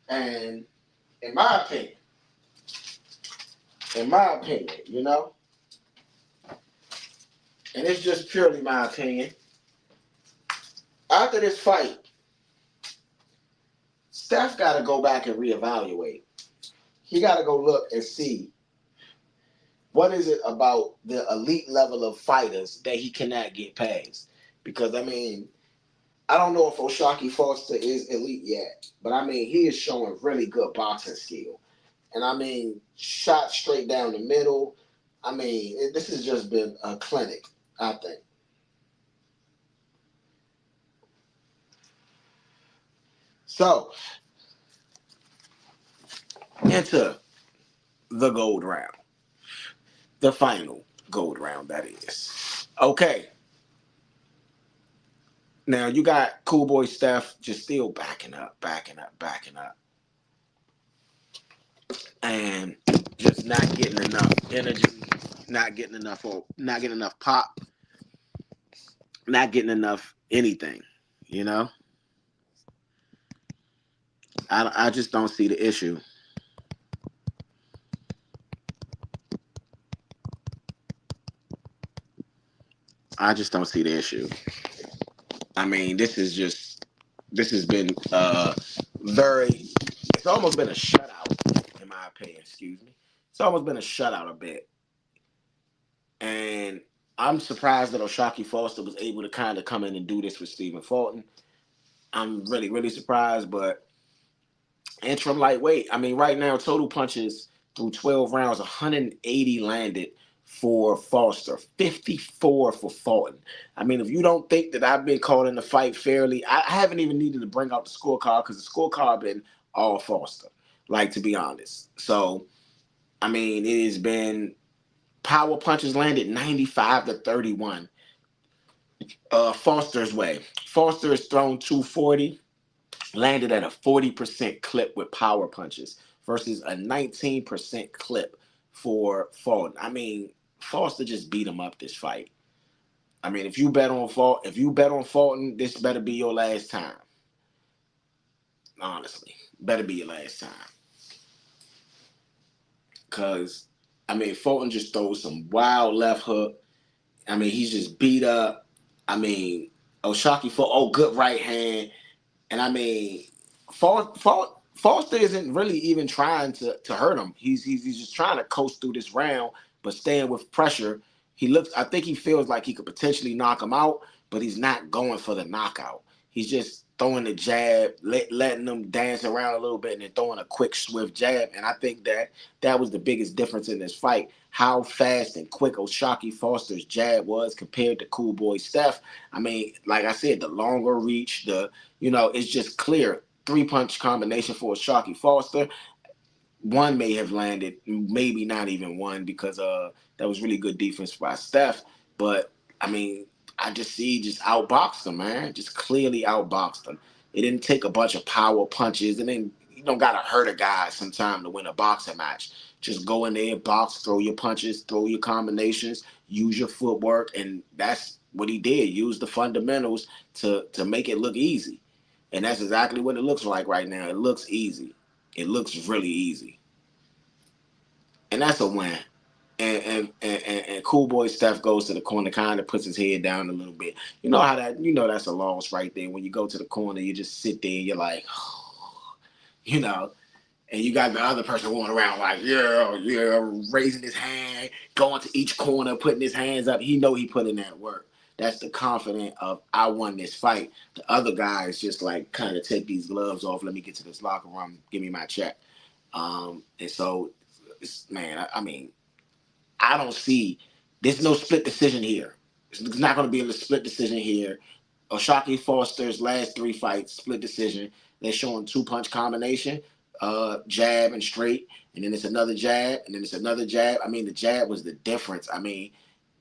S2: And in my opinion, you know, and it's just purely my opinion, after this fight, Steph got to go back and reevaluate. He got to go look and see what is it about the elite level of fighters that he cannot get past. Because, I mean, I don't know if O'Shaquie Foster is elite yet, but, I mean, he is showing really good boxing skill. And, I mean, shot straight down the middle. I mean, this has just been a clinic, I think. So, into the gold round. The final gold round, that is. Okay. Now, you got Cool Boy Steph just still backing up. And just not getting enough energy, not getting enough pop, not getting enough anything, you know? I just don't see the issue. I just don't see the issue. I mean, this has been it's almost been a shutout, in my opinion, excuse me. It's almost been a shutout a bit. And I'm surprised that O'Shaquie Foster was able to kind of come in and do this with Stephen Fulton. I'm really, really surprised, but interim lightweight. I mean, right now, total punches through 12 rounds, 180 landed for Foster, 54 for Fulton. I mean, if you don't think that I've been calling the fight fairly, I haven't even needed to bring out the scorecard because the scorecard been all Foster, like, to be honest. So, I mean, it has been power punches landed 95 to 31. Foster's way. Foster has thrown 240, landed at a 40% clip with power punches versus a 19% clip for Fulton. I mean, Foster just beat him up this fight. I mean, if you bet on Fulton, this better be your last time. Honestly, better be your last time. Cause I mean, Fulton just throws some wild left hook. I mean, he's just beat up. I mean, O'Shaquie good right hand. And I mean, Foster isn't really even trying to hurt him. He's just trying to coast through this round, but staying with pressure. I think he feels like he could potentially knock him out, but he's not going for the knockout. He's just throwing the jab, letting them dance around a little bit, and then throwing a quick, swift jab. And I think that was the biggest difference in this fight. How fast and quick O'Shaquie Foster's jab was compared to Cool Boy Steph. I mean, like I said, the longer reach, it's just clear. 3-punch combination for O'Shaquie Foster. One may have landed, maybe not even one, because that was really good defense by Steph. But I mean, I just outboxed him, man. Just clearly outboxed him. It didn't take a bunch of power punches, and then you don't gotta hurt a guy sometime to win a boxing match. Just go in there, box, throw your punches, throw your combinations, use your footwork, and that's what he did. Use the fundamentals to make it look easy. And that's exactly what it looks like right now. It looks easy. It looks really easy. And that's a win. And Cool Boy Steph goes to the corner, kind of puts his head down a little bit. That's a loss right there. When you go to the corner, you just sit there and you're like, and you got the other person going around like, yeah, raising his hand, going to each corner, putting his hands up. He put in that work. That's the confidence of, I won this fight. The other guy is just like, kind of take these gloves off. Let me get to this locker room. Give me my check. And so, man, I mean, I don't see, there's no split decision here. It's not going to be a split decision here. O'Shaquie Foster's last 3 fights, split decision. They're showing 2-punch combination, jab and straight, and then it's another jab, and then it's another jab. I mean, the jab was the difference. I mean,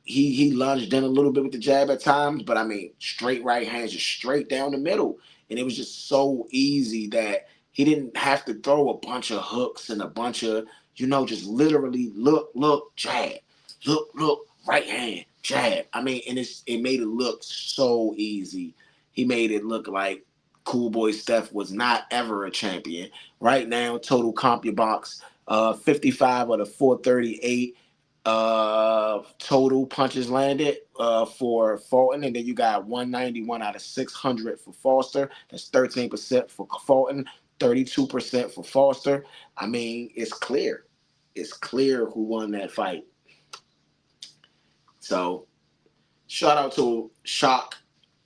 S2: he lunged in a little bit with the jab at times, but I mean, straight right hands just straight down the middle. And it was just so easy that he didn't have to throw a bunch of hooks and a bunch of, just literally look, jab, look, right hand, jab. I mean, and it made it look so easy. He made it look like Cool Boy Steph was not ever a champion. Right now, total comp your box, 55 of the 438 total punches landed for Fulton, and then you got 191 out of 600 for Foster. That's 13% for Fulton, 32% for Foster. I mean, it's clear. It's clear who won that fight. So, shout out to Shock,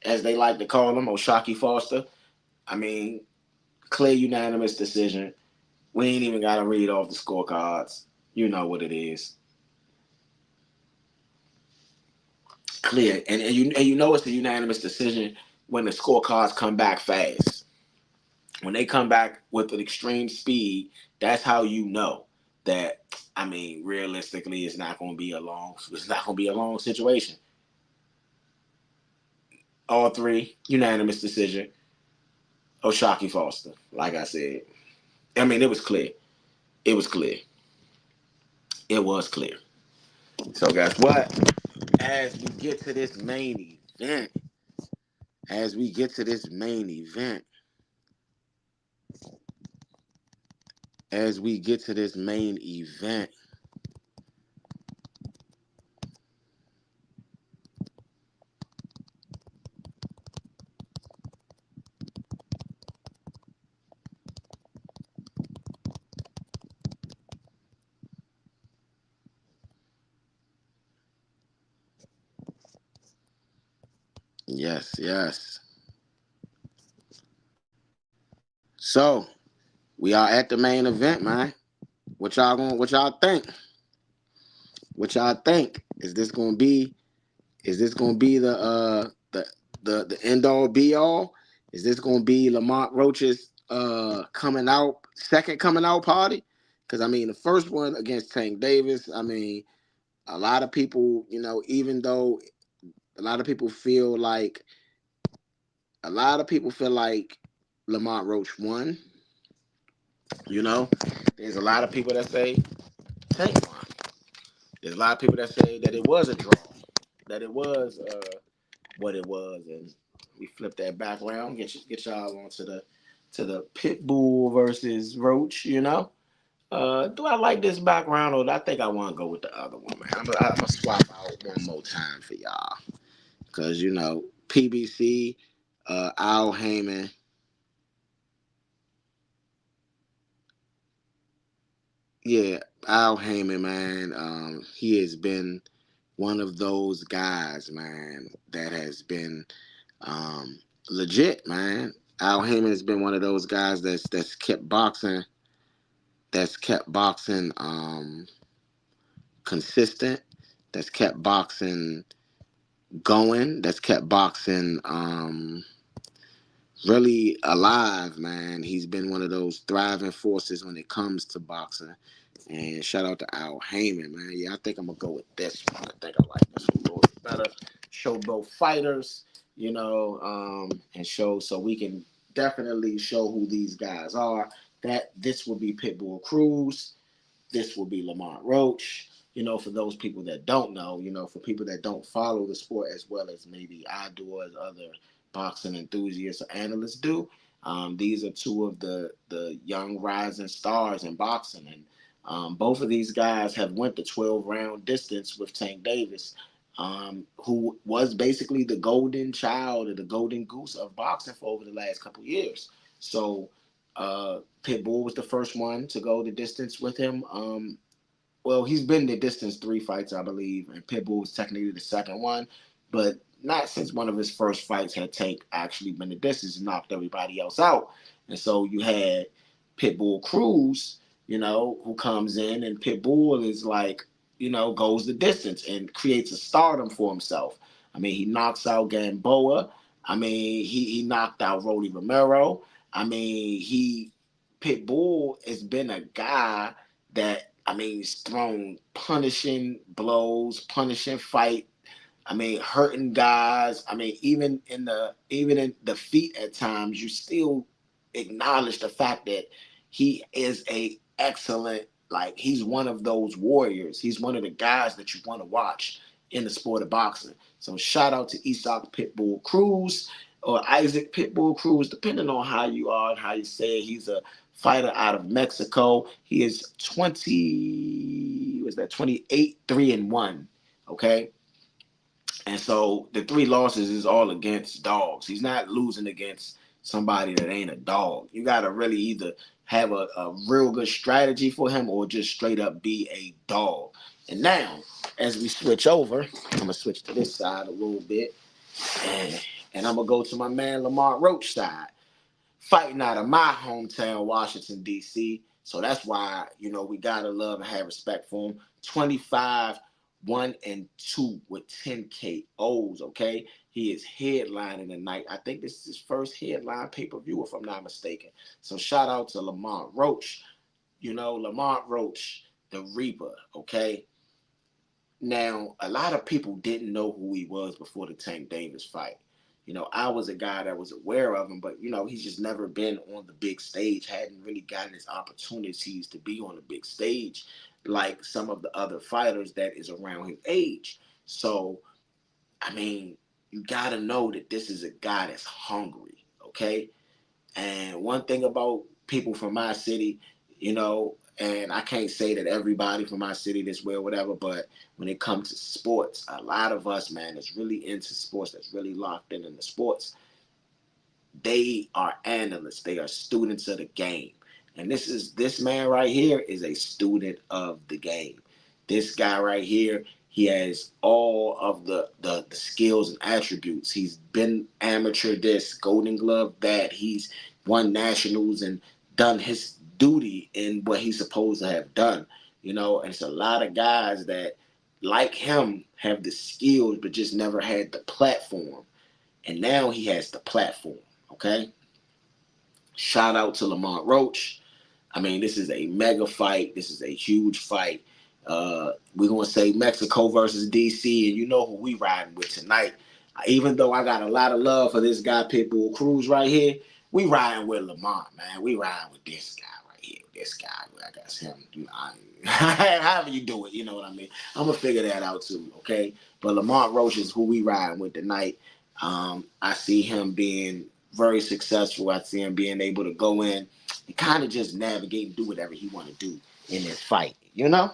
S2: as they like to call him, O'Shaquie Foster. I mean, clear unanimous decision. We ain't even got to read off the scorecards. You know what it is. Clear. And you know it's a unanimous decision when the scorecards come back fast. When they come back with an extreme speed, that's how you know that, I mean, realistically, it's not going to be a long situation. All 3, unanimous decision. O'Shaquie Foster, like I said. I mean, it was clear. It was clear. It was clear. So guess what? As we get to this main event, Yes, yes. So we are at the main event, man. What y'all think? What y'all think? Is this gonna be the end all be all? Is this gonna be Lamont Roach's second coming out party? Because I mean the first one against Tank Davis, I mean, a lot of people, even though a lot of people feel like Lamont Roach won, you know. There's a lot of people that say Tank won. There's a lot of people that say that it was a draw, that it was what it was, and we flip that back around, get y'all onto the Pitbull versus Roach. Do I like this background, or do I think I want to go with the other one, man? I'm gonna swap out one more time for y'all, because PBC, Al Heyman. Yeah, Al Heyman, man. He has been one of those guys, man, that has been legit, man. Al Heyman has been one of those guys that's kept boxing consistent, that's kept boxing going, that's kept boxing really alive, man. He's been one of those thriving forces when it comes to boxing. And shout out to Al Heyman, man. Yeah, I think I'm gonna go with this one. I think I like this one a little bit better. Show both fighters, and show so we can definitely show who these guys are. That this will be Pitbull Cruz. This will be Lamont Roach. For those people that don't know, for people that don't follow the sport as well as maybe I do or as other boxing enthusiasts or analysts do. These are two of the young rising stars in boxing, and both of these guys have went the 12-round distance with Tank Davis, who was basically the golden child or the golden goose of boxing for over the last couple of years. So Pitbull was the first one to go the distance with him. Well, he's been the distance 3 fights, I believe, and Pitbull was technically the second one, but not since one of his first fights had Tank actually been the distance and knocked everybody else out. And so you had Pitbull Cruz, who comes in, and Pitbull is like, goes the distance and creates a stardom for himself. I mean, he knocks out Gamboa. I mean, he knocked out Rolly Romero. I mean, Pitbull has been a guy that, I mean, he's thrown punishing blows, punishing fight. I mean, hurting guys. I mean, even in defeat at times, you still acknowledge the fact that he is a excellent, like, he's one of those warriors. He's one of the guys that you want to watch in the sport of boxing. So shout out to Isaac Pitbull Cruz or Isaac Pitbull Cruz, depending on how you are and how you say it. He's a fighter out of Mexico. He is 28, 3-1. Okay. And so the 3 losses is all against dogs. He's not losing against somebody that ain't a dog. You got to really either have a real good strategy for him or just straight up be a dog. And now, as we switch over, I'm going to switch to this side a little bit. And I'm going to go to my man Lamont Roach side. Fighting out of my hometown, Washington, D.C. So that's why, we got to love and have respect for him. 25-1-2 with 10 KOs, okay? He is headlining tonight. I think this is his first headline pay-per-view, if I'm not mistaken. So shout out to Lamont Roach. Lamont Roach, the Reaper, okay? Now, a lot of people didn't know who he was before the Tank Davis fight. I was a guy that was aware of him, but, he's just never been on the big stage, hadn't really gotten his opportunities to be on the big stage like some of the other fighters that is around his age. So, I mean, you got to know that this is a guy that's hungry, okay? And one thing about people from my city, and I can't say that everybody from my city this way or whatever, but when it comes to sports, a lot of us, man, that's really into sports, that's really locked in the sports, they are analysts. They are students of the game. And this man right here is a student of the game. This guy right here, He has all of the skills and attributes. He's been amateur this, Golden Glove that. He's won nationals and done his duty in what he's supposed to have done. You know, and it's a lot of guys that, like him, have the skills but just never had the platform. And now he has the platform. Okay? Shout out to Lamont Roach. I mean, this is a mega fight. This is a huge fight. We're going to say Mexico versus DC, and you know who we riding with tonight. Even though I got a lot of love for this guy, Pitbull Cruz, right here, we riding with Lamont, man. We riding with this guy right here. This guy, I guess him. However you do it, you know what I mean? I'm going to figure that out too, okay? But Lamont Roach is who we riding with tonight. I see him being very successful. I see him being able to go in and kind of just navigate and do whatever he want to do in this fight, you know?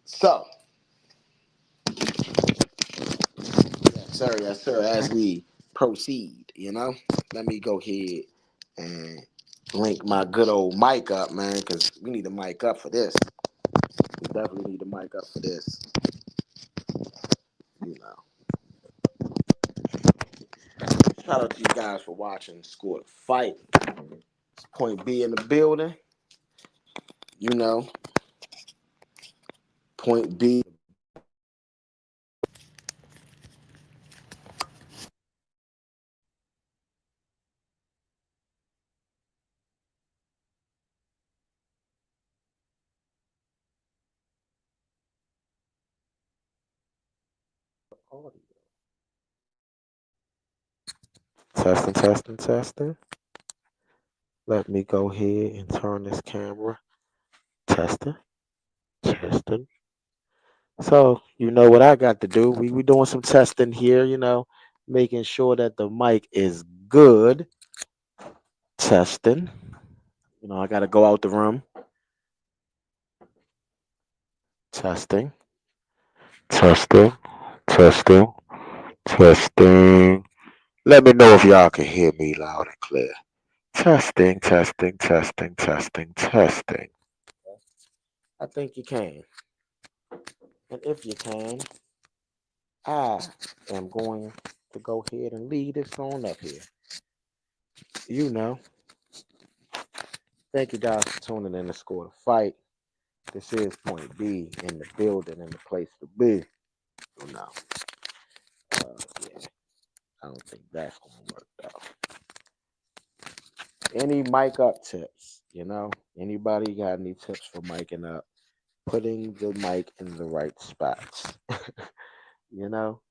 S2: So, yes, sir, as we proceed, you know, let me go ahead and link my good old mic up, man, because we need a mic up for this. We definitely need a mic up for this, you know. Shout out to you guys for watching Score the Fight. It's Point B in the building, you know. Point B. Testing, testing, testing. Let me go ahead and turn this camera. Testing, testing. So, you know what I got to do. We doing some testing here, you know, making sure that the mic is good. Testing. You know, I got to go out the room. Testing, testing, testing, testing. Let me know if y'all can hear me loud and clear. Testing, testing, testing, testing, testing. I think you can. And if you can, I am going to go ahead and lead this on up here. You know. Thank you guys for tuning in to Score the Fight. This is Point B in the building and the place to be. You know. Yeah, I don't think that's going to work out. Any mic up tips, you know? Anybody got any tips for miking up? Putting the mic in the right spots. You know?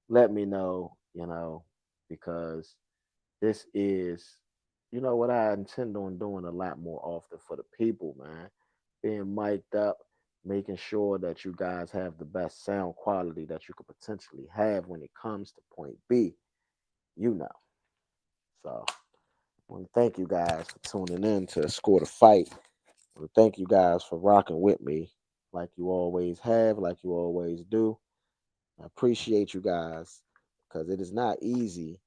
S2: Let me know, you know, because this is, you know, what I intend on doing a lot more often for the people, man. Being mic'd up, making sure that you guys have the best sound quality that you could potentially have when it comes to Point B, you know. So I want to thank you guys for tuning in to Score the Fight. I want to thank you guys for rocking with me like you always have, like you always do. I appreciate you guys because it is not easy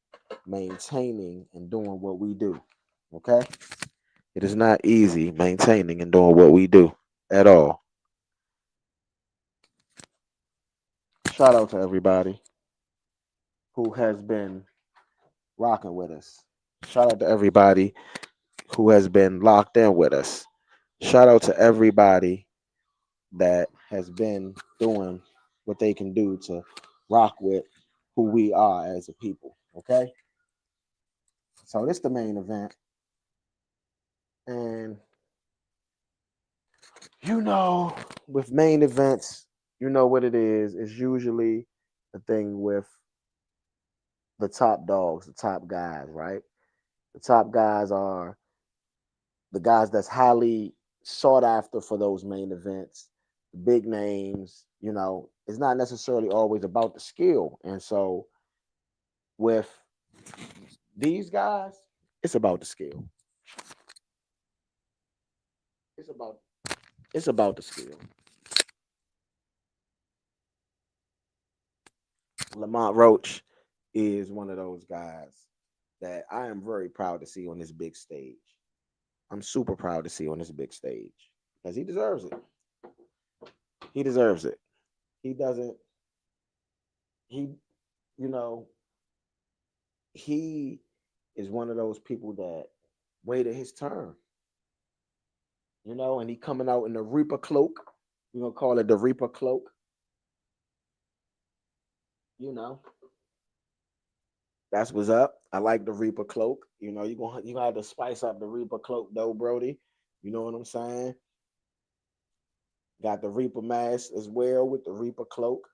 S2: maintaining and doing what we do. Okay? It is not easy maintaining and doing what we do at all. Shout out to everybody who has been rocking with us. Shout out to everybody who has been locked in with us. Shout out to everybody that has been doing what they can do to rock with who we are as a people. Okay? So this is the main event. And you know, with main events, you know what it is. It's usually the thing with the top dogs, the top guys, right? The top guys are the guys that's highly sought after for those main events, the big names, you know, it's not necessarily always about the skill. And so with these guys, it's about the skill. It's about the skill. Lamont Roach is one of those guys that I am very proud to see on this big stage. I'm super proud to see on this big stage because he deserves it. He deserves it. He doesn't. He, you know, he is one of those people that waited his turn. And he coming out in the Reaper cloak. We're gonna call it the Reaper cloak. You know, that's what's up. I like the Reaper cloak. You gonna have to spice up the Reaper cloak though, Brody. You know what I'm saying? Got the Reaper mask as well with the Reaper cloak.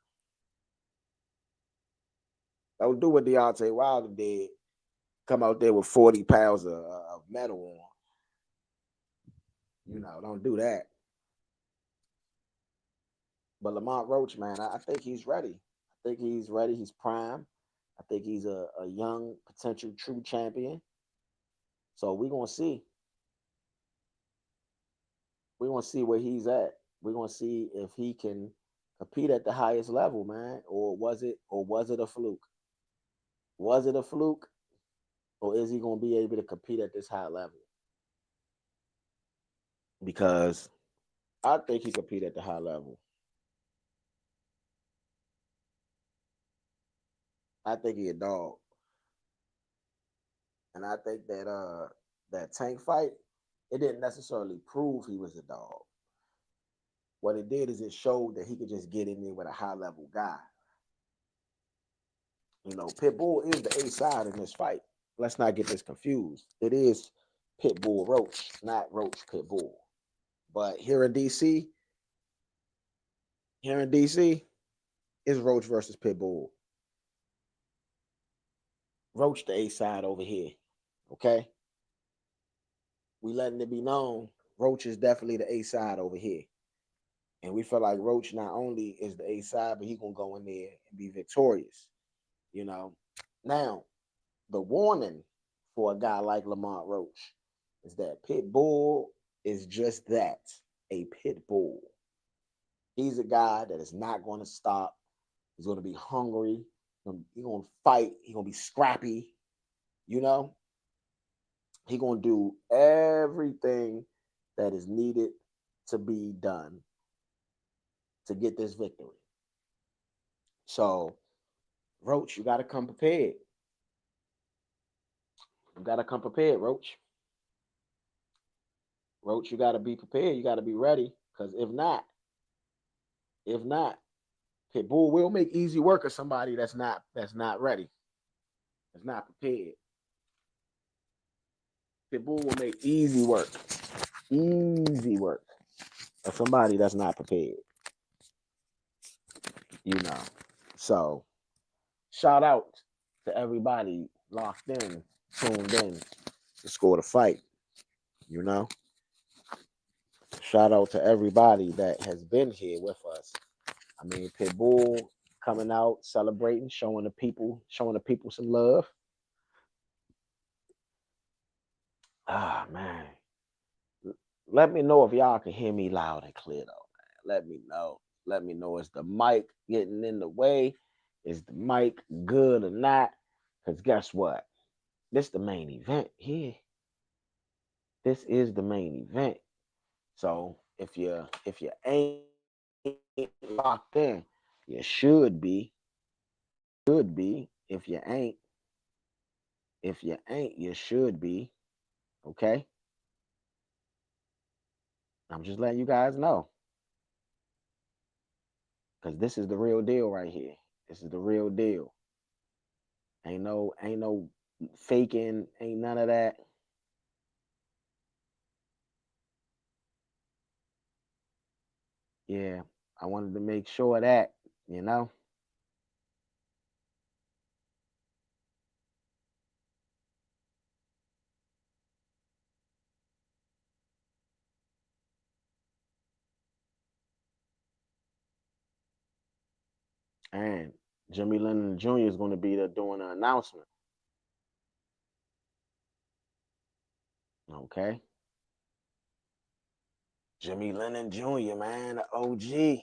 S2: Don't do what Deontay Wilder did. Come out there with 40 pounds of metal on. Don't do that. But Lamont Roach, man, I think he's ready. I think he's ready. He's prime. I think he's a young potential true champion. So we're gonna see. We're gonna see where he's at. We're gonna see if he can compete at the highest level, man. Or was it a fluke? Was it a fluke? Or is he gonna be able to compete at this high level? Because I think he compete at the high level. I think he a dog. And I think that tank fight, it didn't necessarily prove he was a dog. What it did is it showed that he could just get in there with a high level guy. Pitbull is the A side in this fight. Let's not get this confused. It is Pitbull Roach, not Roach Pitbull. But here in DC, is Roach versus Pitbull. Roach the A side over here. Okay? We letting it be known Roach is definitely the A side over here. And we feel like Roach not only is the A side, but he gonna go in there and be victorious. You know. Now, the warning for a guy like Lamont Roach is that Pitbull is just that, a pit bull. He's a guy that is not going to stop. He's going to be hungry. He's going to fight. He's going to be scrappy. You know, he's going to do everything that is needed to be done to get this victory. So, Roach, you got to come prepared. You got to come prepared, Roach. Roach, you got to be prepared. You got to be ready. Because if not, Pitbull will make easy work of somebody that's not ready, that's not prepared. Pitbull will make easy work of somebody that's not prepared. So shout out to everybody locked in, tuned in to Score the Fight. Shout out to everybody that has been here with us. I mean, Pitbull coming out, celebrating, showing the people some love. Ah, man. Let me know if y'all can hear me loud and clear, though, man. Let me know. Let me know. Is the mic getting in the way? Is the mic good or not? Because guess what? This is the main event here. This is the main event. So if you ain't locked in, you should be. Should be. If you ain't, you should be. Okay. I'm just letting you guys know. Because this is the real deal right here. This is the real deal. Ain't no faking, ain't none of that. Yeah, I wanted to make sure of that, you know. And Jimmy Lennon Jr. is going to be there doing an announcement. Okay. Jimmy Lennon Jr., man, the OG.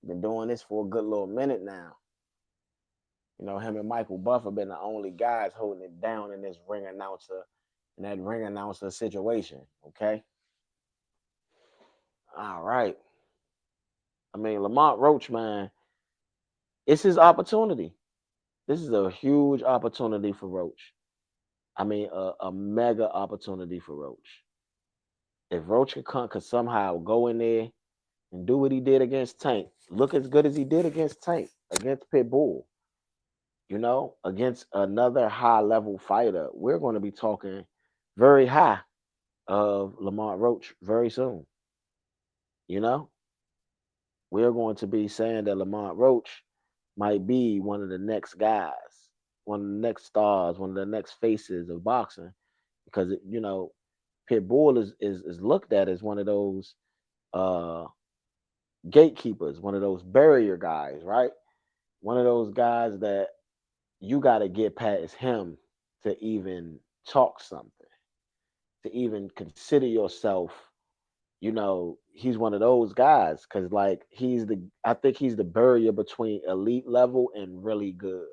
S2: Been doing this for a good little minute now. Him and Michael Buffer been the only guys holding it down in that ring announcer situation. Okay. All right.
S3: I mean, Lamont Roach, man, it's his opportunity. This is a huge opportunity for Roach. I mean, a mega opportunity for Roach. If Roach could somehow go in there and do what he did against Tank, look as good as he did against Tank, against Pitbull, against another high level fighter, we're going to be talking very high of Lamont Roach very soon. You know, we're going to be saying that Lamont Roach might be one of the next guys, one of the next stars, one of the next faces of boxing, because Pitbull is looked at as one of those uh, gatekeepers, one of those barrier guys, right? One of those guys that you got to get past him to even talk something, to even consider yourself. He's one of those guys because, like, I think he's the barrier between elite level and really good.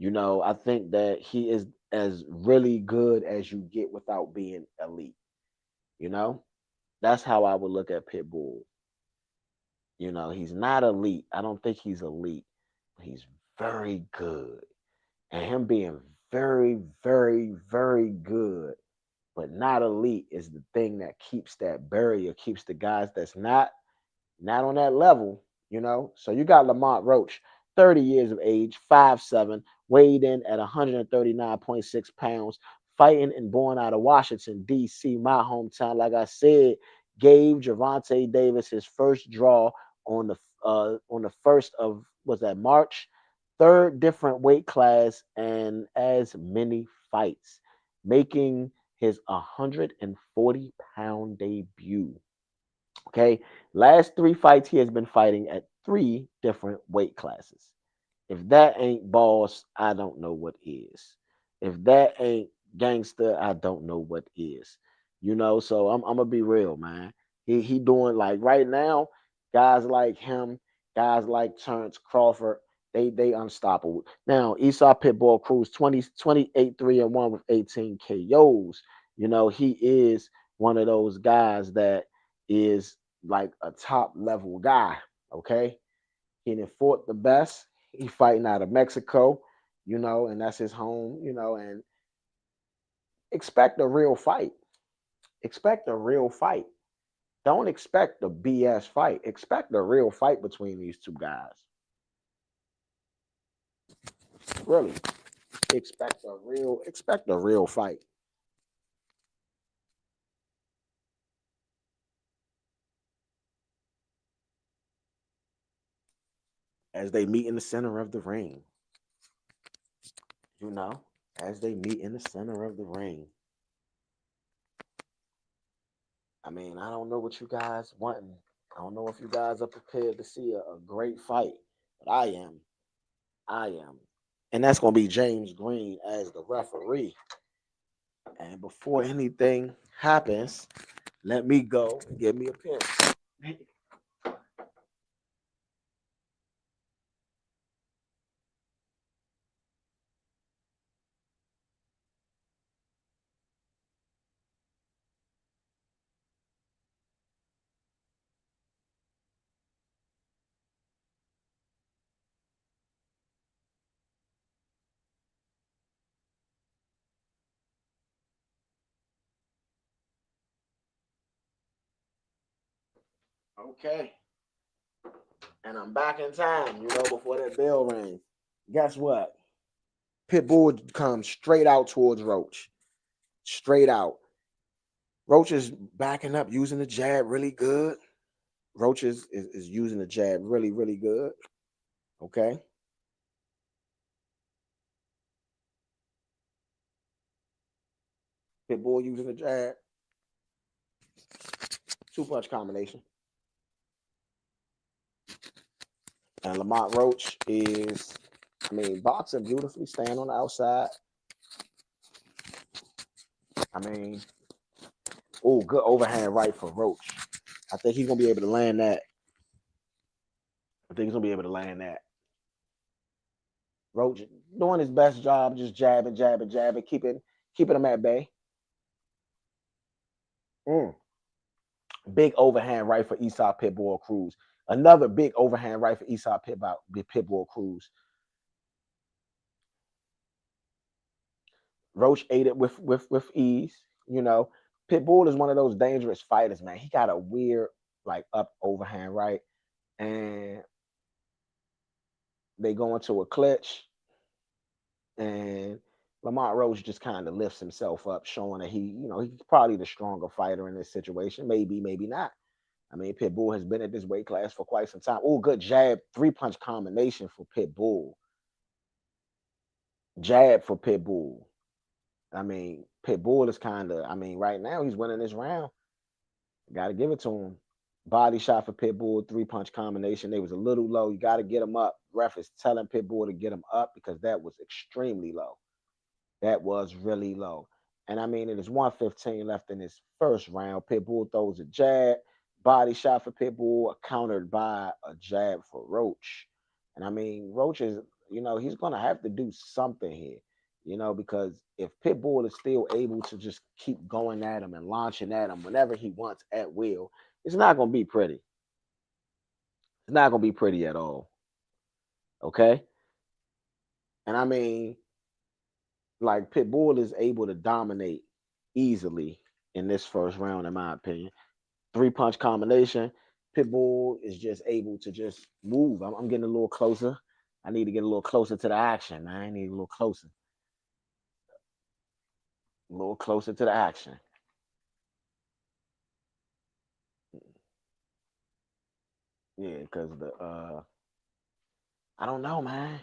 S3: I think that he is as really good as you get without being elite. You know, that's how I would look at Pitbull. He's not elite. I don't think he's elite, but he's very good. And him being very, very, very good, but not elite is the thing that keeps that barrier, keeps the guys that's not on that level. So you got Lamont Roach, 30 years of age, 5'7", weighed in at 139.6 pounds, fighting and born out of Washington, D.C., my hometown. Like I said, gave Gervonta Davis his first draw on the first of, was that March? Third different weight class and as many fights, making his 140-pound debut. Okay. Last three fights, he has been fighting at three different weight classes. If that ain't boss, I don't know what is. If that ain't gangster, I don't know what is. So I'm gonna be real, man. He doing, like, right now, guys like him, guys like Terrence Crawford, they unstoppable. Now, Esau Pitbull Cruz, 28-3-1 with 18 KOs. He is one of those guys that is like a top level guy. Okay. He done fought the best. He fighting out of Mexico, and that's his home, and expect a real fight. Expect a real fight. Don't expect a BS fight. Expect a real fight between these two guys. Really. Expect a real fight. As they meet in the center of the ring. You know, as they meet in the center of the ring. I mean, I don't know what you guys wanting. I don't know if you guys are prepared to see a great fight, but I am. I am. And that's going to be James Green as the referee. And before anything happens, let me go and give me a pen. Okay. And I'm back in time, before that bell rang. Guess what? Pitbull comes straight out towards Roach. Straight out. Roach is backing up, using the jab really good. Roach is using the jab really, really good. Okay. Pitbull using the jab. Two punch combination. And Lamont Roach is, boxing beautifully, staying on the outside. Good overhand right for Roach. I think he's going to be able to land that. Roach doing his best job, just jabbing, keeping him at bay. Big overhand right for Esau Pitbull Cruz. Another big overhand right for Eastside Pitbull Cruz. Roach ate it with ease. You know, Pitbull is one of those dangerous fighters, man. He got a weird like up overhand right, and they go into a clutch, and Lamont Roach just kind of lifts himself up, showing that he's probably the stronger fighter in this situation. Maybe, maybe not. I mean, Pitbull has been at this weight class for quite some time. Oh, good jab, 3-punch combination for Pitbull. Jab for Pitbull. I mean, Pitbull is kind of, I mean, right now he's winning this round. Got to give it to him. Body shot for Pitbull, 3-punch combination. They was a little low. You got to get him up. Ref is telling Pitbull to get him up because that was extremely low. That was really low. And I mean, it is 1:15 left in this first round. Pitbull throws a jab, body shot for Pitbull, countered by a jab for Roach. And I mean, Roach is, he's going to have to do something here, because if Pitbull is still able to just keep going at him and launching at him whenever he wants at will, it's not going to be pretty. It's not going to be pretty at all. Okay? And I mean, like Pitbull is able to dominate easily in this first round, in my opinion. 3-punch combination. Pitbull is just able to just move. I'm getting a little closer. I need to get a little closer to the action, man. I need a little closer. A little closer to the action. Yeah, because I don't know, man.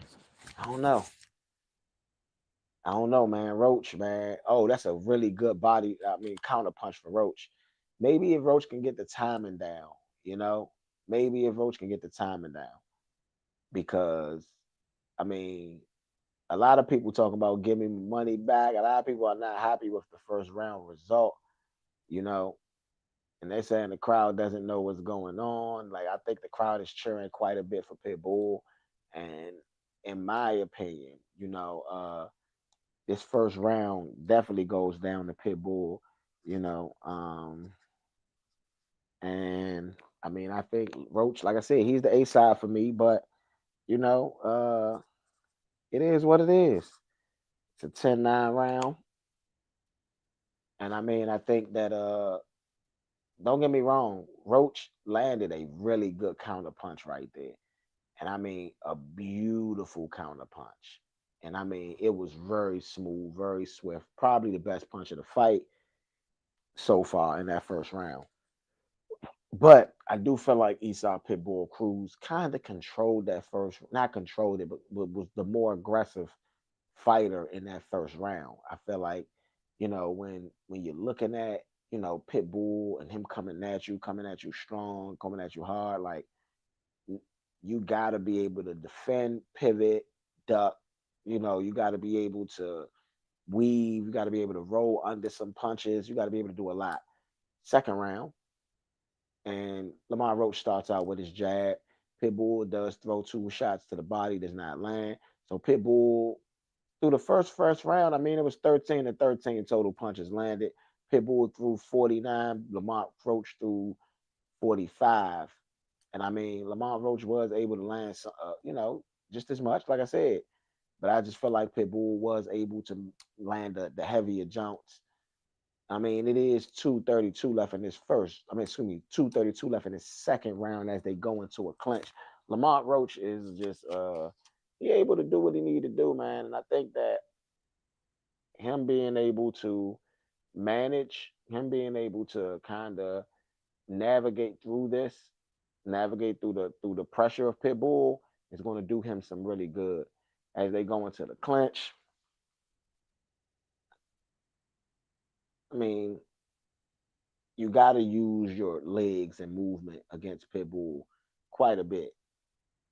S3: I don't know. I don't know, man. Roach, man. Oh, that's a really good counter punch for Roach. Maybe if Roach can get the timing down, you know, maybe if Roach can get the timing down, because I mean, a lot of people talk about give me money back. A lot of people are not happy with the first round result, you know, and they're saying the crowd doesn't know what's going on. Like I think the crowd is cheering quite a bit for Pitbull, and in my opinion, this first round definitely goes down to Pitbull, you know. And I mean, I think Roach, like I said, he's the A side for me, but you know, it is what it is. It's a 10-9 round. And I mean, I think that don't get me wrong, Roach landed a really good counter punch right there. And I mean a beautiful counter punch. And I mean, it was very smooth, very swift, probably the best punch of the fight so far in that first round. But I do feel like Esau Pitbull Cruz kind of controlled that first, not controlled it, but was the more aggressive fighter in that first round. I feel like, when you're looking at, Pitbull and him coming at you strong, coming at you hard, like you gotta be able to defend, pivot, duck, you gotta be able to weave, you gotta be able to roll under some punches, you gotta be able to do a lot. Second round. And Lamont Roach starts out with his jab. Pitbull does throw 2 shots to the body, does not land. So Pitbull, through the first round, I mean, it was 13 to 13 total punches landed. Pitbull threw 49. Lamont Roach threw 45. And I mean, Lamont Roach was able to land, just as much, like I said. But I just feel like Pitbull was able to land the heavier jumps. I mean, it is 2:32 left in this first. I mean, excuse me, 2:32 left in this second round as they go into a clinch. Lamont Roach is just he able to do what he need to do, man. And I think that him being able to manage, him being able to kind of navigate through this, navigate through the pressure of Pitbull is going to do him some really good as they go into the clinch. I mean, you got to use your legs and movement against Pitbull quite a bit,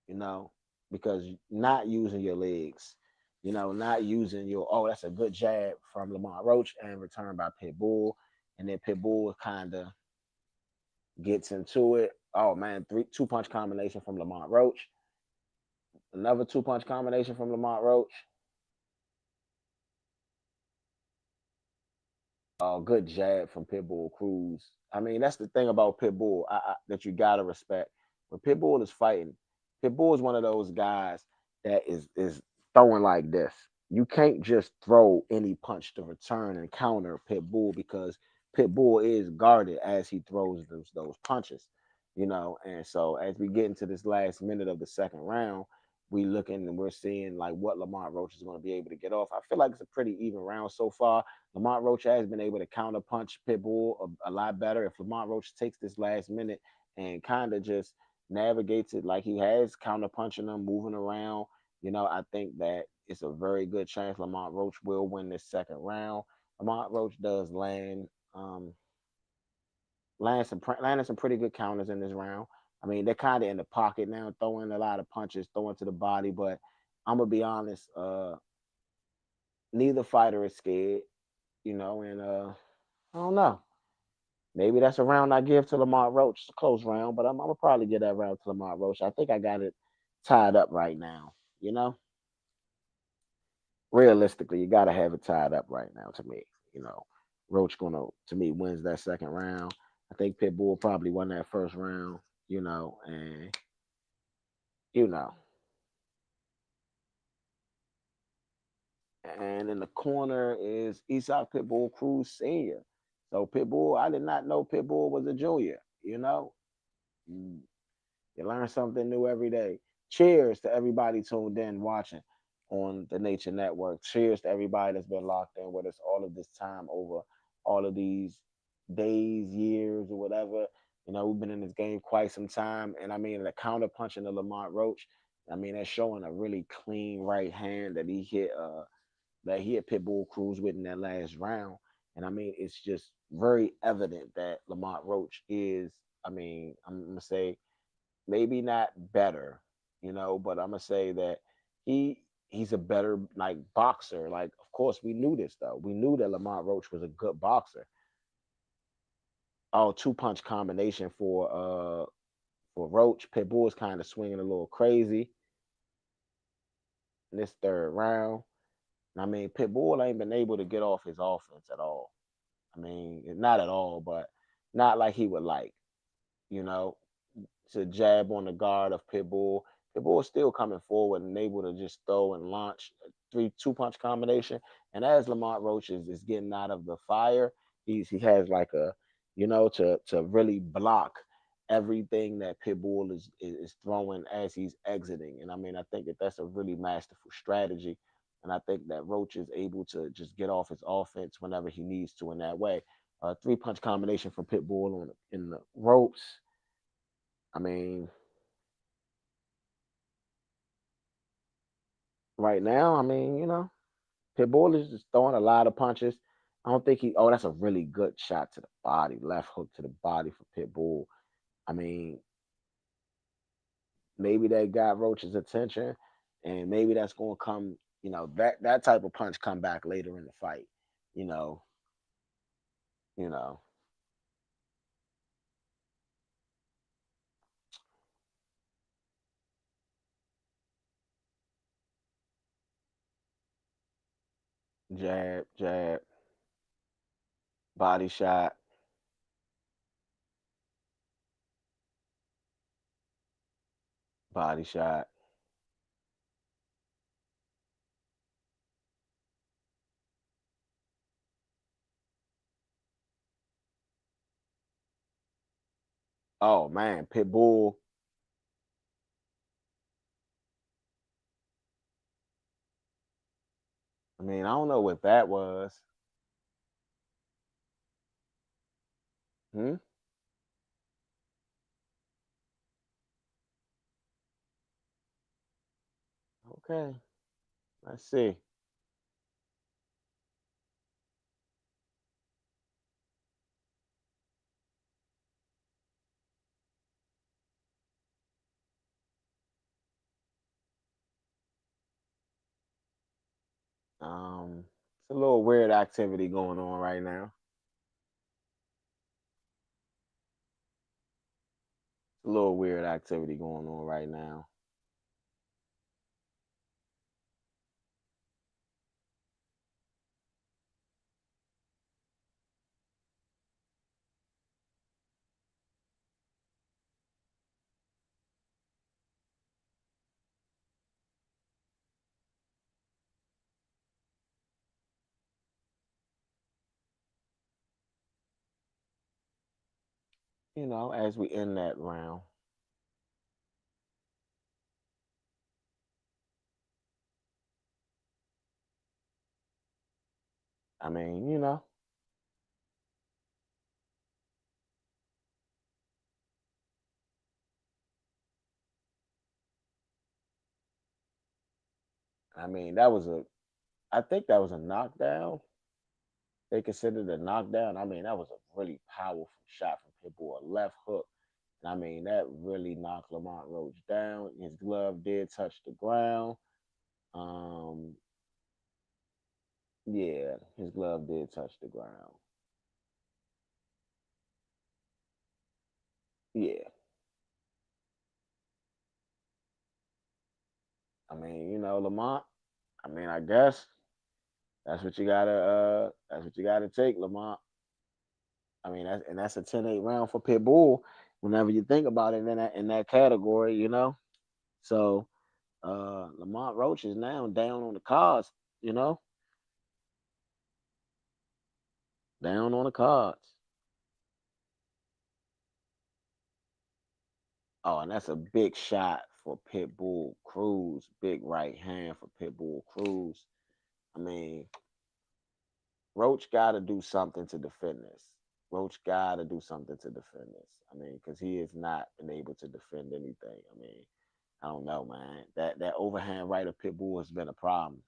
S3: you know, because not using your legs, not using that's a good jab from Lamont Roach and return by Pitbull. And then Pitbull kind of gets into it. Oh man, 2-punch combination from Lamont Roach. Another 2-punch combination from Lamont Roach. Oh, good jab from Pitbull Cruz. I mean, that's the thing about Pitbull that you gotta respect. When Pitbull is fighting, Pitbull is one of those guys that is throwing like this. You can't just throw any punch to return and counter Pitbull because Pitbull is guarded as he throws those punches, And so as we get into this last minute of the second round, we looking and we're seeing like what Lamont Roach is going to be able to get off. I feel like it's a pretty even round so far. Lamont Roach has been able to counter punch Pitbull a lot better. If Lamont Roach takes this last minute and kind of just navigates it like he has, counter punching them, moving around, I think that it's a very good chance Lamont Roach will win this second round. Lamont Roach does landing some pretty good counters in this round. I mean, they're kind of in the pocket now, throwing a lot of punches, throwing to the body. But I'm gonna be honest, neither fighter is scared, and I don't know. Maybe that's a round I give to Lamont Roach. It's a close round, but I'm gonna probably give that round to Lamont Roach. I think I got it tied up right now. Realistically, you gotta have it tied up right now to me. Roach gonna to me wins that second round. I think Pitbull probably won that first round. And you know, and in the corner is Eastside Pitbull Cruz Senior. So Pitbull, I did not know Pitbull was a junior. You you learn something new every day. Cheers to everybody tuned in watching on the Nature Network. Cheers to everybody that's been locked in with us all of this time over all of these days, years, or whatever. We've been in this game quite some time. And I mean, the counter punching of Lamont Roach, I mean, that's showing a really clean right hand that he hit Pitbull Cruz with in that last round. And I mean, it's just very evident that Lamont Roach is, I mean, I'm gonna say maybe not better, but I'm gonna say that he's a better like boxer. Like, of course, we knew this though. We knew that Lamont Roach was a good boxer. Oh, two punch combination for Roach. Pitbull is kind of swinging a little crazy in this third round. I mean, Pitbull ain't been able to get off his offense at all. I mean, not at all, but not like he would like. You know, to jab on the guard of Pitbull. Pitbull is still coming forward and able to just throw and launch a two punch combination. And as Lamont Roach is getting out of the fire, he has like to really block everything that Pitbull is throwing as he's exiting. And I mean, I think that that's a really masterful strategy. And I think that Roach is able to just get off his offense whenever he needs to in that way. Three punch combination from Pitbull in the ropes. I mean, right now, I mean, Pitbull is just throwing a lot of punches. I don't think he. Oh, that's a really good shot to the body, left hook to the body for Pitbull. I mean, maybe that got Roach's attention, and maybe that's going to come. That type of punch come back later in the fight. You know, you know, jab, jab, body shot, body shot. Oh man, Pitbull. I mean, I don't know what that was. Hmm. Okay, let's see. It's a little weird activity going on right now. A little weird activity going on right now. as we end that round, I mean, I think that was a knockdown. They considered a knockdown. I mean, that was a really powerful shot from Pitbull, a left hook. And I mean, that really knocked Lamont Roach down. His glove did touch the ground. Um, yeah, his glove did touch the ground. Yeah, I mean, Lamont. I mean, I guess that's what you gotta take, Lamont. I mean, that's a 10-8 round for Pitbull. Whenever you think about it in that category, So Lamont Roach is now down on the cards, you know, down on the cards. Oh, and that's a big shot for Pitbull Cruz. Big right hand for Pitbull Cruz. I mean, Roach got to do something to defend this. Roach got to do something to defend this. I mean, because he has not been able to defend anything. I mean, I don't know, man. That overhand right of Pitbull has been a problem.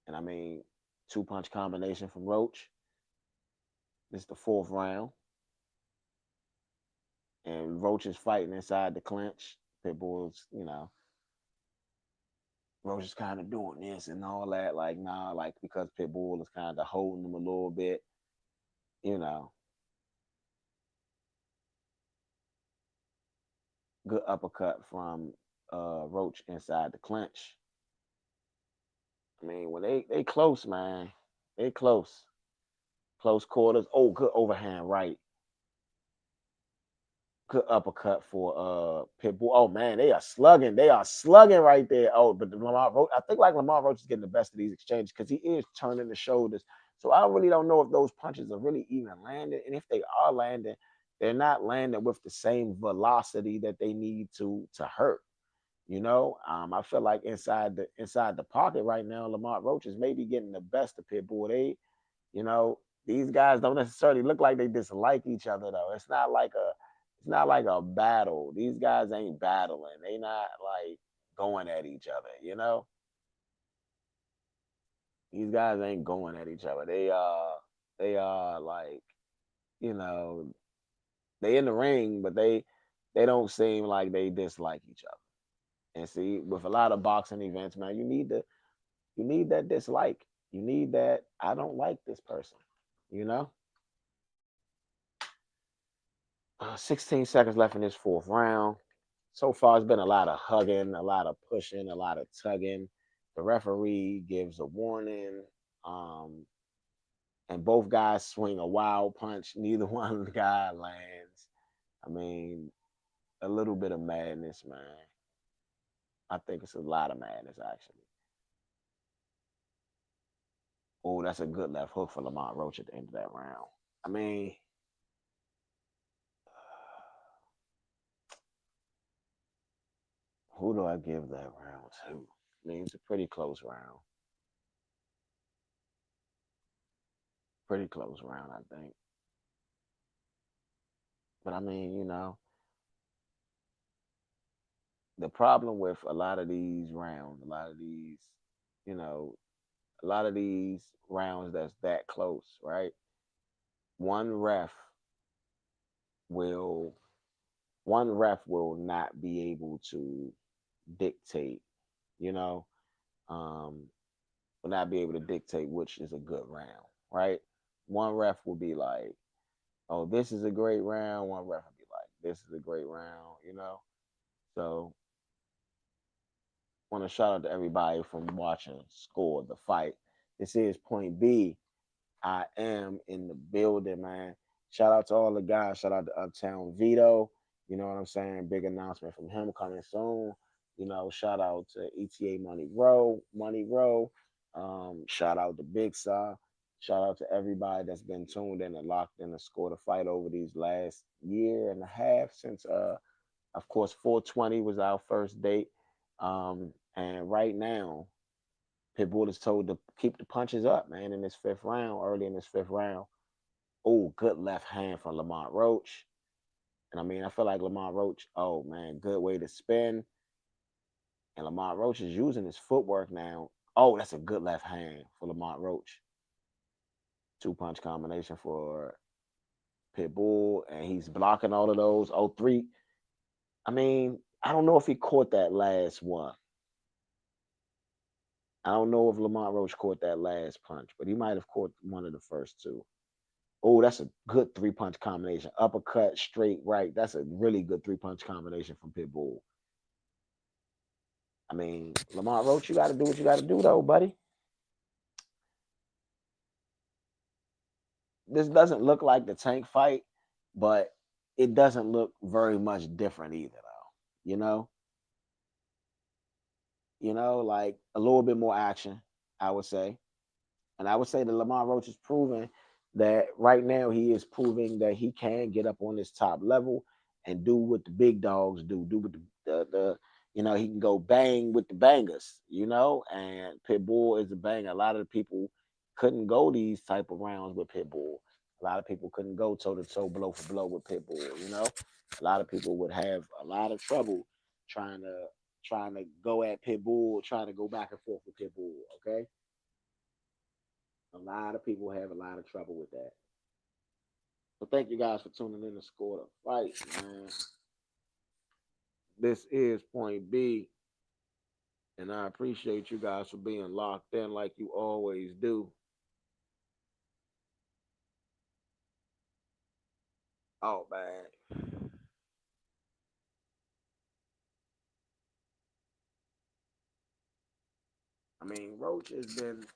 S3: And I mean, two punch combination from Roach. This is the fourth round. And Roach is fighting inside the clinch. Pitbull's, Roach is kind of doing this and all that. Like, nah, like because Pitbull is kind of holding him a little bit, you know. Good uppercut from Roach inside the clinch. I mean, when they close, man, they close. Close quarters. Oh, good overhand right. Good uppercut for Pitbull. Oh man, they are slugging. They are slugging right there. Oh, but Lamar Roach, I think like Lamar Roach is getting the best of these exchanges because he is turning the shoulders. So I really don't know if those punches are really even landing. And if they are landing, they're not landing with the same velocity that they need to hurt. I feel like inside the pocket right now, Lamar Roach is maybe getting the best of Pitbull. You know, these guys don't necessarily look like they dislike each other though. It's not like a battle. These guys ain't battling. They not like going at each other. These guys ain't going at each other. They are like, you know, they in the ring, but they don't seem like they dislike each other. And see, with a lot of boxing events, man, you need that dislike. You need that I don't like this person, you know? 16 seconds left in this fourth round. So far, it's been a lot of hugging, a lot of pushing, a lot of tugging. The referee gives a warning, um, and both guys swing a wild punch. Neither one of the guy lands. I mean, a little bit of madness, man. I think it's a lot of madness, actually. Oh, that's a good left hook for Lamont Roach at the end of that round. I mean, who do I give that round to? I mean, it's a pretty close round. Pretty close round, I think. But I mean, the problem with a lot of these rounds, you know, a lot of these rounds that's that close, right? One ref will one ref will not be able to dictate, you know, um, will not be able to dictate which is a good round, right? One ref will be like, "Oh, this is a great round." One ref will be like, "This is a great round." So, want to shout out to everybody from watching Score the Fight. This is Point B. I am in the building, man. Shout out to all the guys. Shout out to Uptown Vito. You know what I'm saying? Big announcement from him coming soon. Shout out to ETA Money Row. Shout out to Big Saw. Shout out to everybody that's been tuned in and locked in to score the fight over these last year and a half since of course 420 was our first date. And right now, Pitbull is told to keep the punches up, man, in this fifth round, early in this fifth round. Oh, good left hand from Lamont Roach. And I mean, I feel like Lamont Roach, oh man, good way to spin. And Lamont Roach is using his footwork now. Oh, that's a good left hand for Lamont Roach. Two punch combination for Pitbull, and he's blocking all of those. Oh, three. I mean, I don't know if he caught that last one. I don't know if Lamont Roach caught that last punch, but he might have caught one of the first two. Oh, that's a good three punch combination. Uppercut, straight right. That's a really good three punch combination from Pitbull. I mean, Lamont Roach, you got to do what you got to do, though, buddy. This doesn't look like the Tank fight, but it doesn't look very much different either, though. You know, like a little bit more action, I would say. And I would say that Lamont Roach is proving that right now he is proving that he can get up on this top level and do what the big dogs do. Do what the he can go bang with the bangers, and Pitbull is a banger. A lot of the people couldn't go these type of rounds with Pitbull. A lot of people couldn't go toe to toe, blow for blow with Pitbull. A lot of people would have a lot of trouble trying to go at Pitbull, trying to go back and forth with Pitbull. Okay, a lot of people have a lot of trouble with that. So thank you guys for tuning in to Score the Fight, man. This is Point B, and I appreciate you guys for being locked in like you always do. Oh man. I mean, Roach has been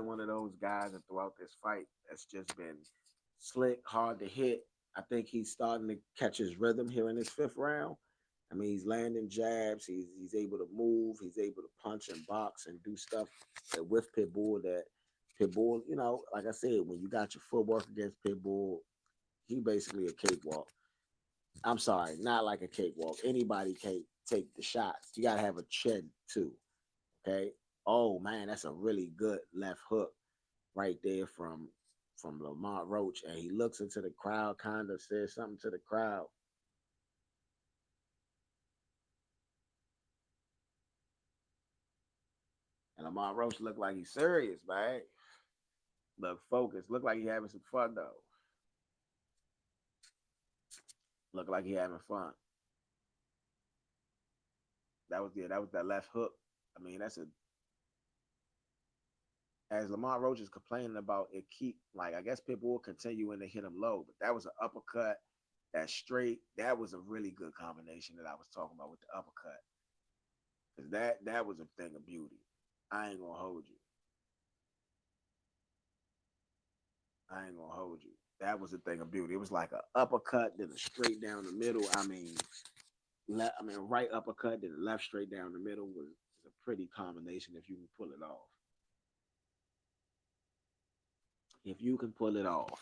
S3: one of those guys that throughout this fight that's just been slick, hard to hit. I think he's starting to catch his rhythm here in this fifth round. I mean, he's landing jabs. He's able to move. He's able to punch and box and do stuff with Pitbull. That Pitbull, like I said, when you got your footwork against Pitbull, he basically a cakewalk. I'm sorry, not like a cakewalk. Anybody can take the shots. You gotta have a chin too. Okay. Oh man, that's a really good left hook right there from Lamont Roach, and he looks into the crowd, kind of says something to the crowd. And Lamont Roach looked like he's serious, man. Look focused. Look like he having some fun though. Look like he having fun. That was that left hook. I mean, that's a as Lamont Roach is complaining about it keep like I guess people will continue to hit him low, but that was an uppercut, that straight, that was a really good combination that I was talking about with the uppercut. Cause that was a thing of beauty. I ain't gonna hold you. I ain't gonna hold you. That was a thing of beauty. It was like a uppercut, then a straight down the middle. Right uppercut, then a left straight down the middle was a pretty combination if you can pull it off. If you can pull it off.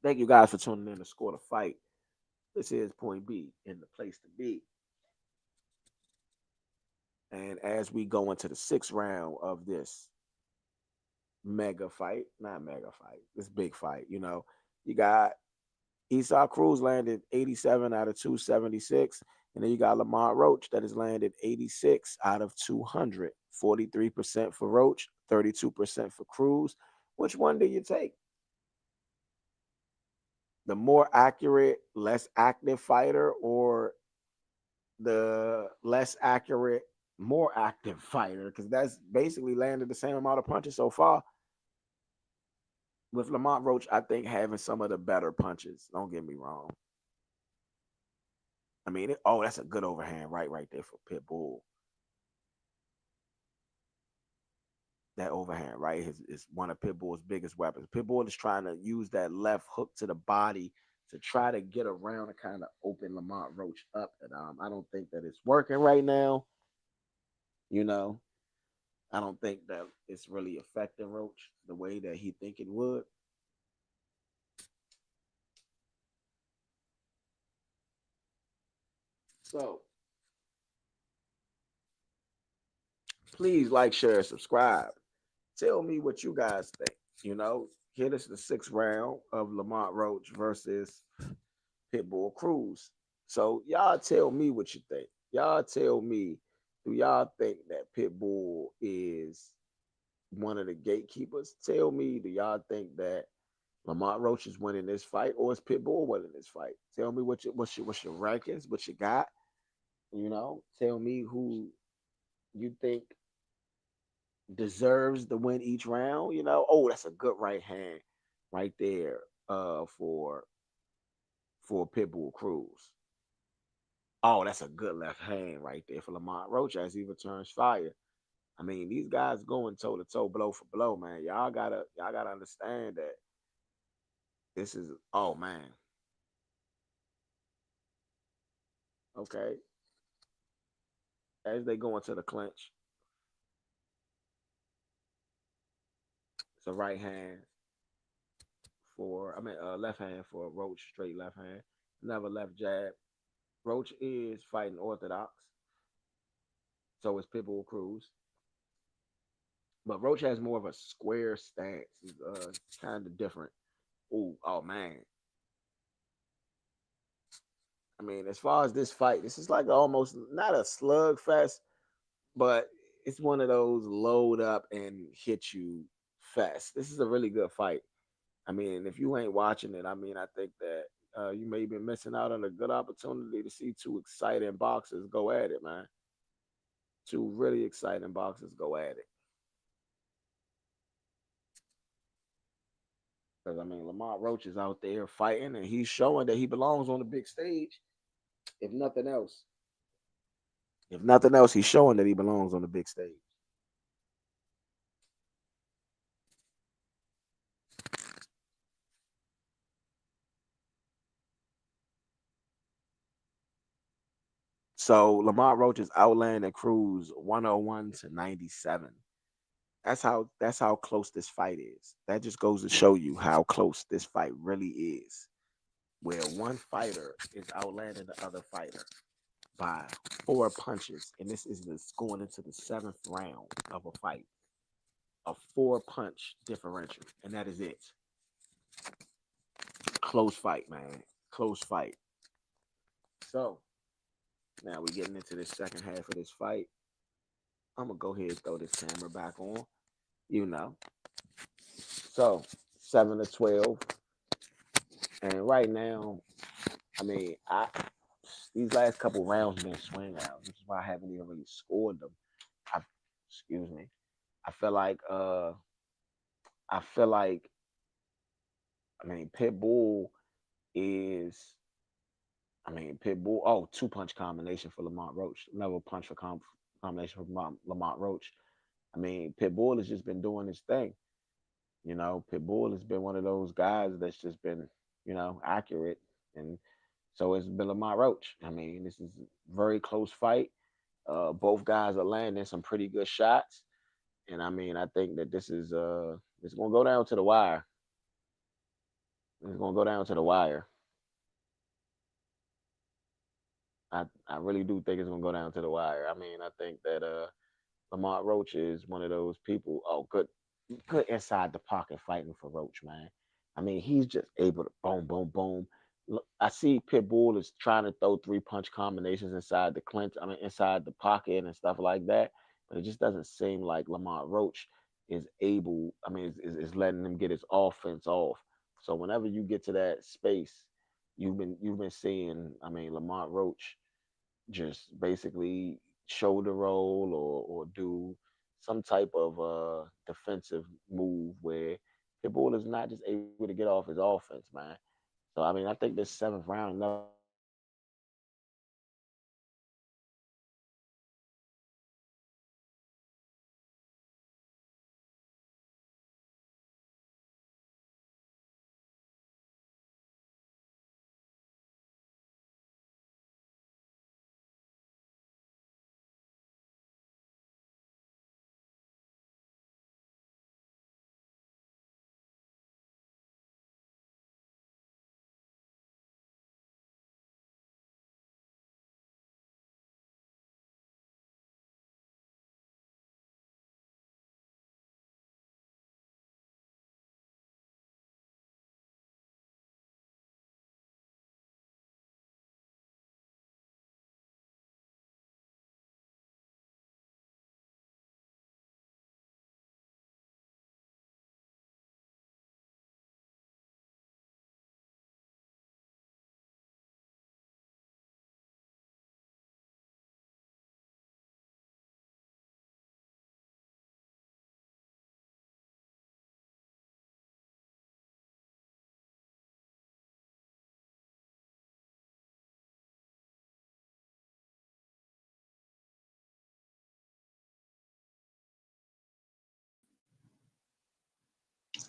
S3: Thank you guys for tuning in to Score the Fight. This is Point B in the place to be. And as we go into the sixth round of this this big fight, you got Esau Cruz landed 87 out of 276. And then you got Lamont Roach that has landed 86 out of 200. 43% for Roach, 32% for Cruz. Which one do you take? The more accurate, less active fighter, or the less accurate, more active fighter? Because that's basically landed the same amount of punches so far. With Lamont Roach, I think having some of the better punches. Don't get me wrong. I mean, that's a good overhand right there for Pitbull. That overhand right is one of Pitbull's biggest weapons. Pitbull is trying to use that left hook to the body to try to get around and kind of open Lamont Roach up. And I don't think that it's working right now. You know, I don't think that it's really affecting Roach the way that he think it would. So please like, share, subscribe. Tell me what you guys think. You know, here is the sixth round of Lamont Roach versus Pitbull Cruz. So y'all tell me what you think. Y'all tell me, do y'all think that Pitbull is one of the gatekeepers? Tell me, do y'all think that Lamont Roach is winning this fight, or is Pitbull winning this fight? Tell me what's your rankings, what you got. You know, tell me who you think deserves to win each round. You know, oh, that's a good right hand right there for Pitbull Cruz. Oh, that's a good left hand right there for Lamont Roach as he returns fire. I mean, these guys going toe to toe, blow for blow, man. Y'all gotta understand that this is, oh man. Okay. As they go into the clinch, it's a right hand left hand for Roach, straight left hand. Another left jab. Roach is fighting orthodox, so is Pitbull Cruz. But Roach has more of a square stance. He's kind of different. Ooh, oh man. I mean, as far as this fight, this is like almost not a slugfest, but it's one of those load up and hit you fest. This is a really good fight. I mean, if you ain't watching it, I mean, I think that you may be missing out on a good opportunity to see two exciting boxers go at it, man. Two really exciting boxers go at it. Because I mean, Lamont Roach is out there fighting, and he's showing that he belongs on the big stage. If nothing else, he's showing that he belongs on the big stage. So Lamont Roach is outlanding Cruz 101 to 97. That's how close this fight is. That just goes to show you how close this fight really is. Where one fighter is outlanding the other fighter by 4 punches, and this is going into the seventh round of a fight. A 4 punch differential, and that is it. Close fight, man. Close fight. So now we're getting into the second half of this fight. I'm gonna go ahead and throw this camera back on. You know. So 7-12. And right now, I mean, I these last couple rounds been swing outs, which is why I haven't even really scored them. I excuse me. I feel like I feel like I mean Pitbull is Pitbull. Oh, 2 punch combination for Lamont Roach. Another punch for combination for Lamont Roach. I mean, Pitbull has just been doing his thing. You know, Pitbull has been one of those guys that's just been, accurate. And so it's been Lamont Roach. I mean, this is a very close fight. Both guys are landing some pretty good shots. And I mean, I think that this is it's gonna go down to the wire. It's gonna go down to the wire. I really do think it's gonna go down to the wire. I mean, I think that Lamont Roach is one of those people. Oh, good inside the pocket fighting for Roach, man. I mean, he's just able to boom, boom, boom. Look, I see Pitbull is trying to throw 3 punch combinations inside the clinch. I mean, inside the pocket and stuff like that. But it just doesn't seem like Lamont Roach is able. I mean, is letting him get his offense off. So whenever you get to that space, you've been seeing. I mean, Lamont Roach just basically shoulder roll or do some type of defensive move where Pitbull is not just able to get off his offense, man. So I mean, I think this seventh round, another round is gonna go down to the wire. I mean, I think that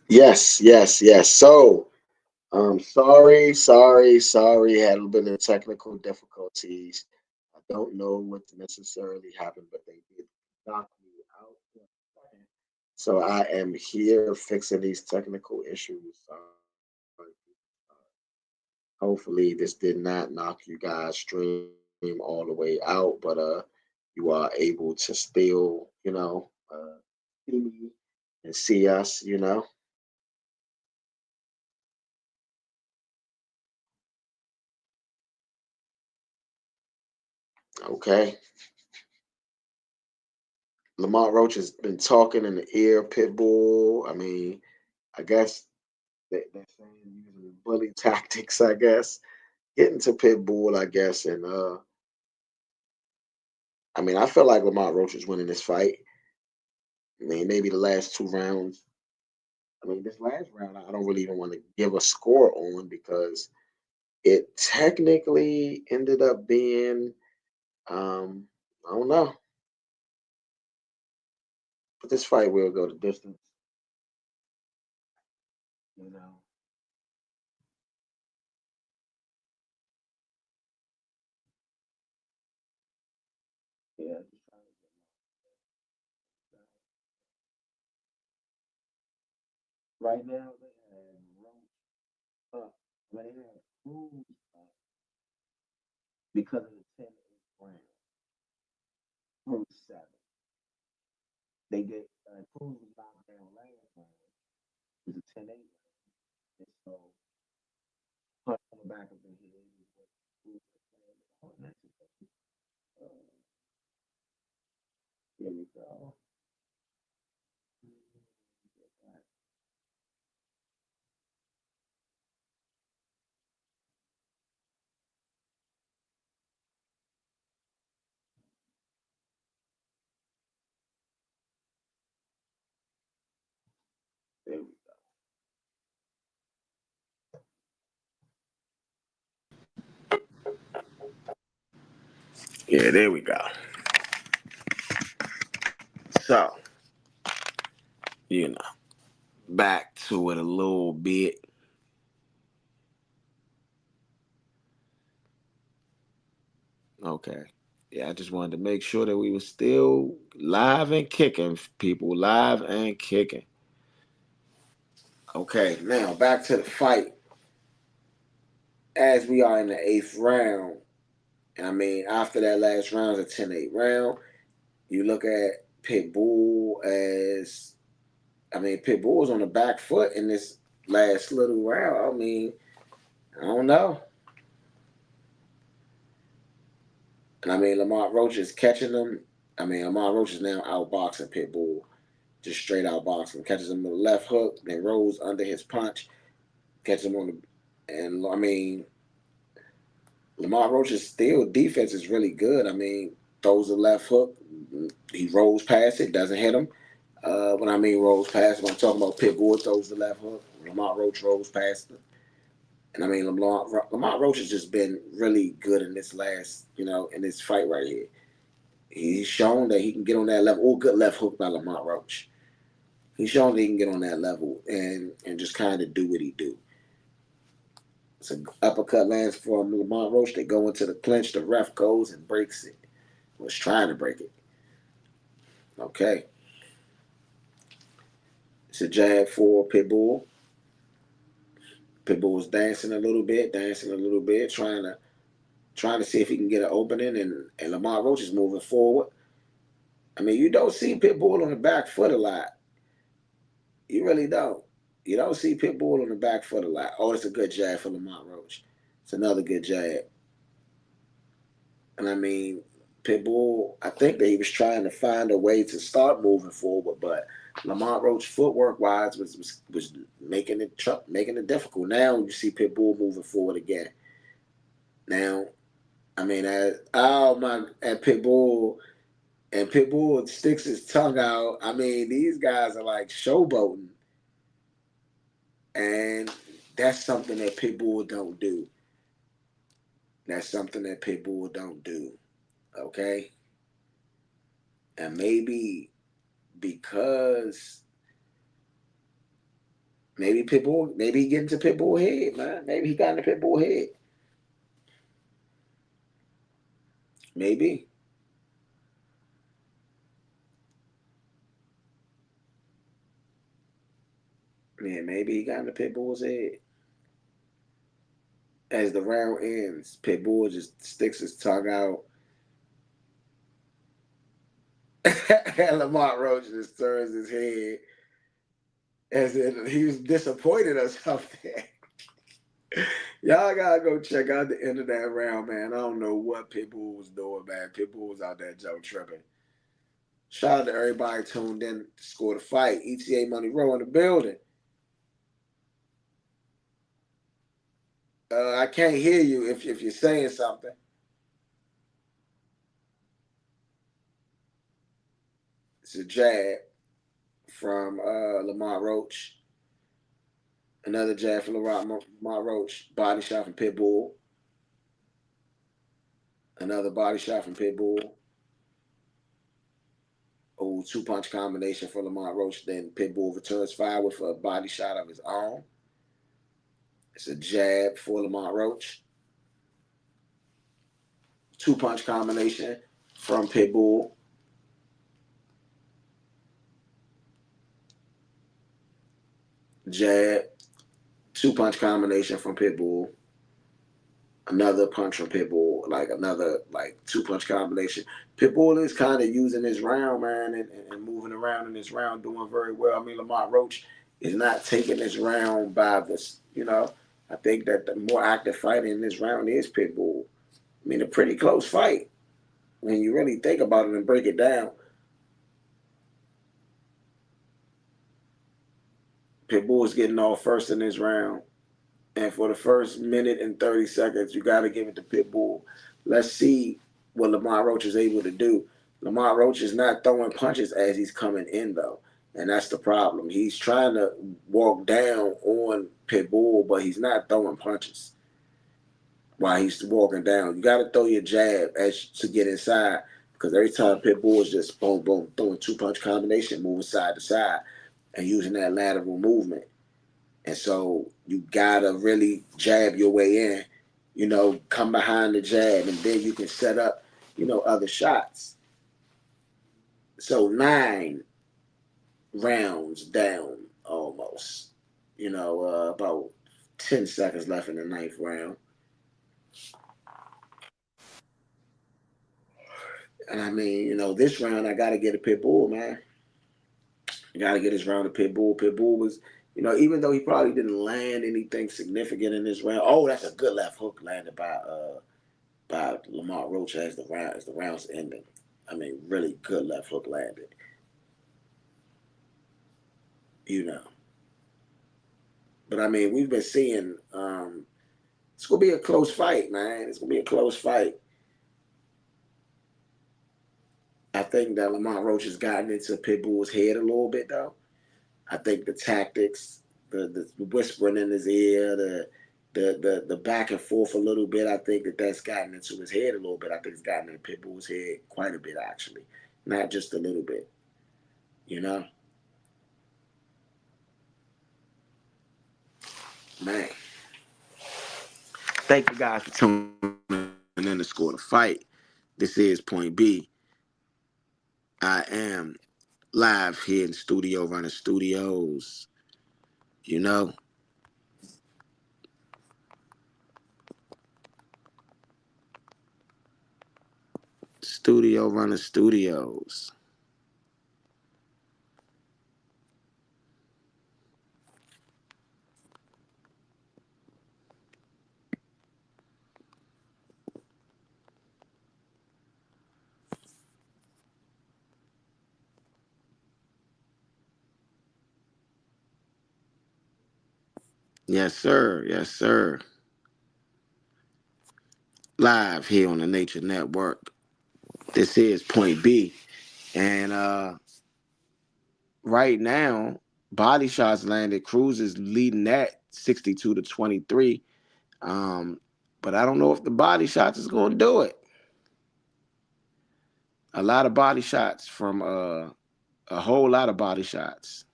S2: Yes, yes, yes. So, sorry. Had a little bit of technical difficulties. I don't know what necessarily happened, but they did knock me out. So I am here fixing these technical issues. Hopefully, this did not knock you guys stream all the way out, but you are able to still, see me and see us. Okay. Lamont Roach has been talking in the ear, Pitbull. I mean, I guess they're saying using bully tactics, I guess. Getting to Pitbull, I guess, and I mean, I feel like Lamont Roach is winning this fight. I mean, maybe the last two rounds. I mean, this last round, I don't really even want to give a score on because it technically ended up being, I don't know, but this fight will go the distance. You know, yeah. Just trying to get right now, they have Roach up. I mean, they have Cruz up because of the 10-8 round. Cruz 7. They get Cruz was knocked down last round. It was a 10-8 round. And so, punch on the back of the head is what Cruz was saying. Oh, that's it. Uh, Here we go. There we Yeah, there we go. So, you know, back to it a little bit. Okay. Yeah, I just wanted to make sure that we were still live and kicking, people. Live and kicking. Okay, now back to the fight. As we are in the eighth round, and I mean, after that last round, a 10-8 round, you look at Pitbull as, I mean, Pitbull was on the back foot in this last little round. I mean, I don't know. And I mean, Lamont Roach is catching them. I mean, Lamont Roach is now outboxing Pitbull, just straight outboxing. Catches him with a left hook, then rolls under his punch, catches him on the. And I mean, Lamont Roach's still defense is really good. I mean, throws a left hook, he rolls past it, doesn't hit him. When I mean rolls past him, I'm talking about Pitbull throws the left hook, Lamont Roach rolls past it. And I mean, Lamont Roach has just been really good in this last, in this fight right here. He's shown that he can get on that level. Oh, good left hook by Lamont Roach. He's shown that he can get on that level and just kind of do what he do. It's an uppercut lands for Lamont Roach. They go into the clinch. The ref goes and breaks it. Was trying to break it. Okay. It's a jab for Pitbull. Pitbull was dancing a little bit, trying to see if he can get an opening, and Lamont Roach is moving forward. I mean, you don't see Pitbull on the back foot a lot. You really don't. You don't see Pitbull on the back foot a lot. Oh, it's a good jab for Lamont Roach. It's another good jab. And I mean, Pitbull, I think that he was trying to find a way to start moving forward, but Lamont Roach footwork wise was making it difficult. Now you see Pitbull moving forward again. Now, I mean, at Pitbull and Pitbull sticks his tongue out. I mean, these guys are like showboating, and that's something that Pitbull don't do. That's something that Pitbull don't do. Okay, and maybe because Maybe Pitbull, maybe he get into Pitbull head, man. Maybe he got into Pitbull head. Maybe. Yeah, maybe he got into Pitbull's head. As the round ends, Pitbull just sticks his tongue out. And Lamont Roach just turns his head as if he was disappointed or something. Y'all gotta go check out the end of that round, man. I don't know what Pitbull was doing, man. Pitbull was out there Joe tripping. Shout out to everybody tuned in to score the fight. ETA Money Row in the building. I can't hear you if you're saying something. It's a jab from Lamont Roach. Another jab from Lamont Roach. Body shot from Pitbull. Another body shot from Pitbull. Oh, 2-punch combination for Lamont Roach. Then Pitbull returns fire with a body shot of his own. It's a jab for Lamont Roach. 2-punch combination from Pitbull. Jab. 2-punch combination from Pitbull. Another punch from Pitbull. Another 2-punch combination. Pitbull is kind of using his round, man, and moving around in this round, doing very well. I mean, Lamont Roach is not taking this round by this, I think that the more active fighter in this round is Pitbull. I mean, a pretty close fight when you really think about it and break it down. Pitbull is getting off first in this round. And for the first minute and 30 seconds, you got to give it to Pitbull. Let's see what Lamont Roach is able to do. Lamont Roach is not throwing punches as he's coming in, though. And that's the problem. He's trying to walk down on Pitbull, but he's not throwing punches while he's walking down. You got to throw your jab to get inside, because every time Pitbull is just boom, boom, throwing 2-punch combination, moving side to side, and using that lateral movement. And so you got to really jab your way in, come behind the jab, and then you can set up, other shots. So 9 rounds down almost, about 10 seconds left in the 9th round. And I mean, this round I got to get a Pitbull, man. I got to get this round to Pitbull. Pitbull was, even though he probably didn't land anything significant in this round. Oh, that's a good left hook landed by Lamont Roach as the round's ending. I mean, really good left hook landed. But I mean, we've been seeing it's gonna be a close fight, man. It's gonna be a close fight. I think that Lamont Roach has gotten into Pitbull's head a little bit, though. I think the tactics, the whispering in his ear, the back and forth a little bit, I think that's gotten into his head a little bit. I think it's gotten into Pitbull's head quite a bit, actually. Not just a little bit, Man. Thank you guys for tuning in to Score the Fight. This is Point B. I am live here in the studio, running studios. Studio running studios. Yes, sir. Yes, sir. Live here on the Nature Network. This is Point B. And right now, body shots landed. Cruz is leading that 62-23. But I don't know if the body shots is going to do it. A lot of body shots from a whole lot of body shots.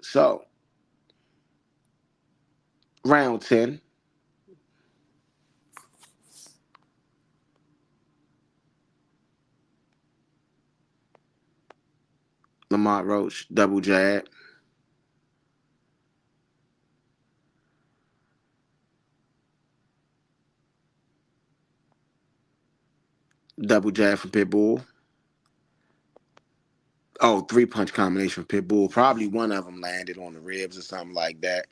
S2: So, round 10. Lamont Roach, double jab. Double jab for Pitbull. Oh, three-punch combination for Pitbull. Probably one of them landed on the ribs or something like that.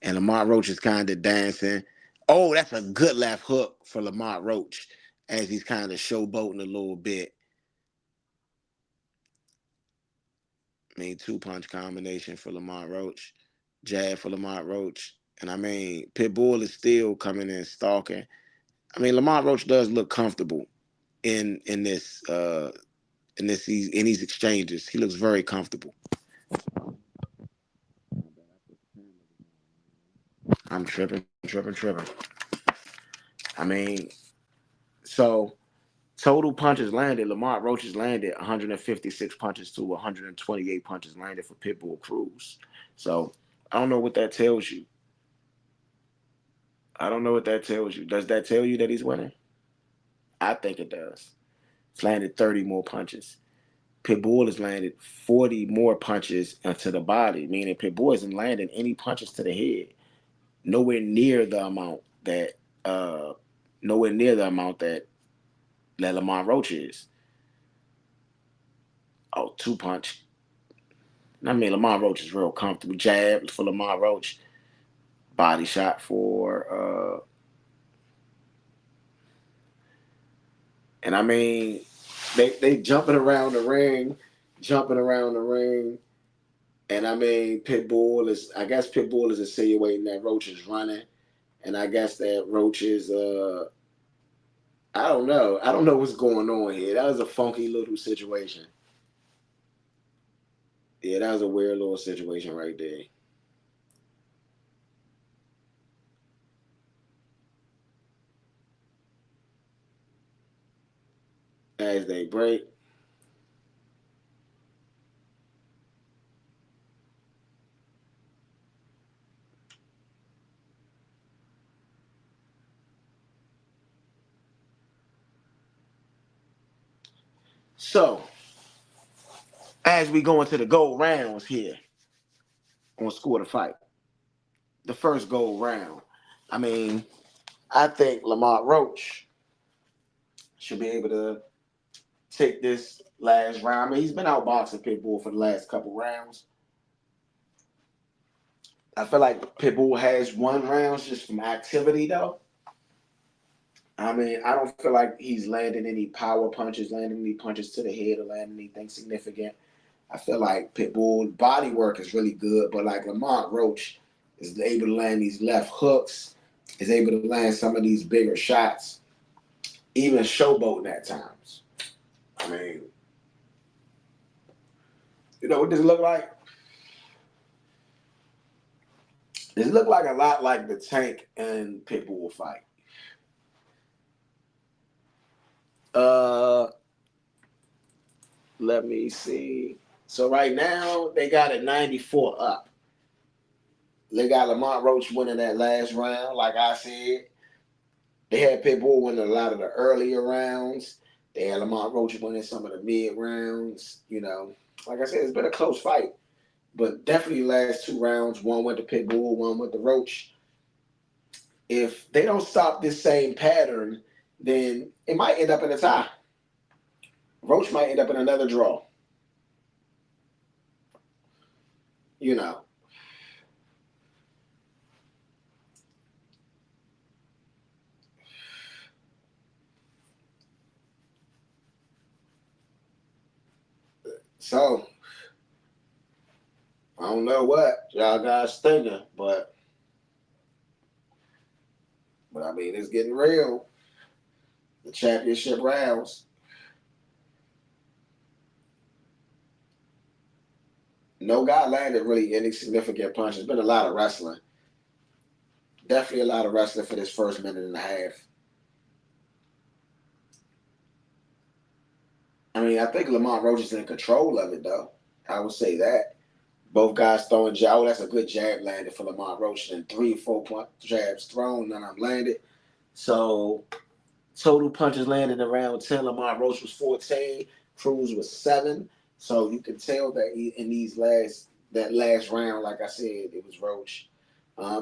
S2: And Lamont Roach is kind of dancing. Oh, that's a good left hook for Lamont Roach as he's kind of showboating a little bit. I mean, two-punch combination for Lamont Roach. Jab for Lamont Roach. And I mean, Pitbull is still coming in stalking. I mean, Lamont Roach does look comfortable in these exchanges. He looks very comfortable. I'm tripping. I mean, so total punches landed. Lamont Roach has landed 156 punches to 128 punches landed for Pitbull Cruz. So I don't know what that tells you. Does that tell you that he's winning? I think it does. He's landed 30 more punches. Pitbull has landed 40 more punches into the body, meaning Pitbull isn't landing any punches to the head. Nowhere near the amount that uh that Lamont Roach is. Oh, two punch. I mean, Lamont Roach is real comfortable. Jab for Lamont Roach. Body shot for and I mean they jumping around the ring. And I mean I guess Pitbull is insinuating that Roach is running. And I guess that Roach is I don't know. I don't know what's going on here. That was a funky little situation. Yeah, that was a weird little situation right there. As they break. So, as we go into the gold rounds here on Score to Fight, the first gold round, I mean, I think Lamont Roach should be able to take this last round. I mean, he's been outboxing Pitbull for the last couple rounds. I feel like Pitbull has won rounds just from activity, though. I mean, I don't feel like he's landing any power punches, landing any punches to the head, or landing anything significant. I feel like Pitbull's body work is really good, but like Lamont Roach is able to land these left hooks, is able to land some of these bigger shots, even showboating at times. I mean, you know what this look like? This look like a lot like the Tank and Pitbull fight. Let me see. So right now they got it 94 up. They got Lamont Roach winning that last round, like I said. They had Pitbull winning a lot of the earlier rounds. They had Lamont Roach winning some of the mid rounds. You know, like I said, it's been a close fight. But definitely last two rounds, one went to Pitbull, one went to Roach. If they don't stop this same pattern, then it might end up in a tie. Roach might end up in another draw. You know. So, I don't know what y'all guys thinking, but I mean, it's getting real. The championship rounds. No guy landed really any significant punch. There's been a lot of wrestling. Definitely a lot of wrestling for this first minute and a half. I mean, I think Lamont Roach is in control of it, though. I would say that. Both guys throwing jab. Oh, that's a good jab landed for Lamont Roach. And 3 or 4 jabs thrown, none of them landed. So total punches landed around 10. Lamont Roach was 14. Cruz was 7. So you can tell that in that last round, like I said, it was Roach.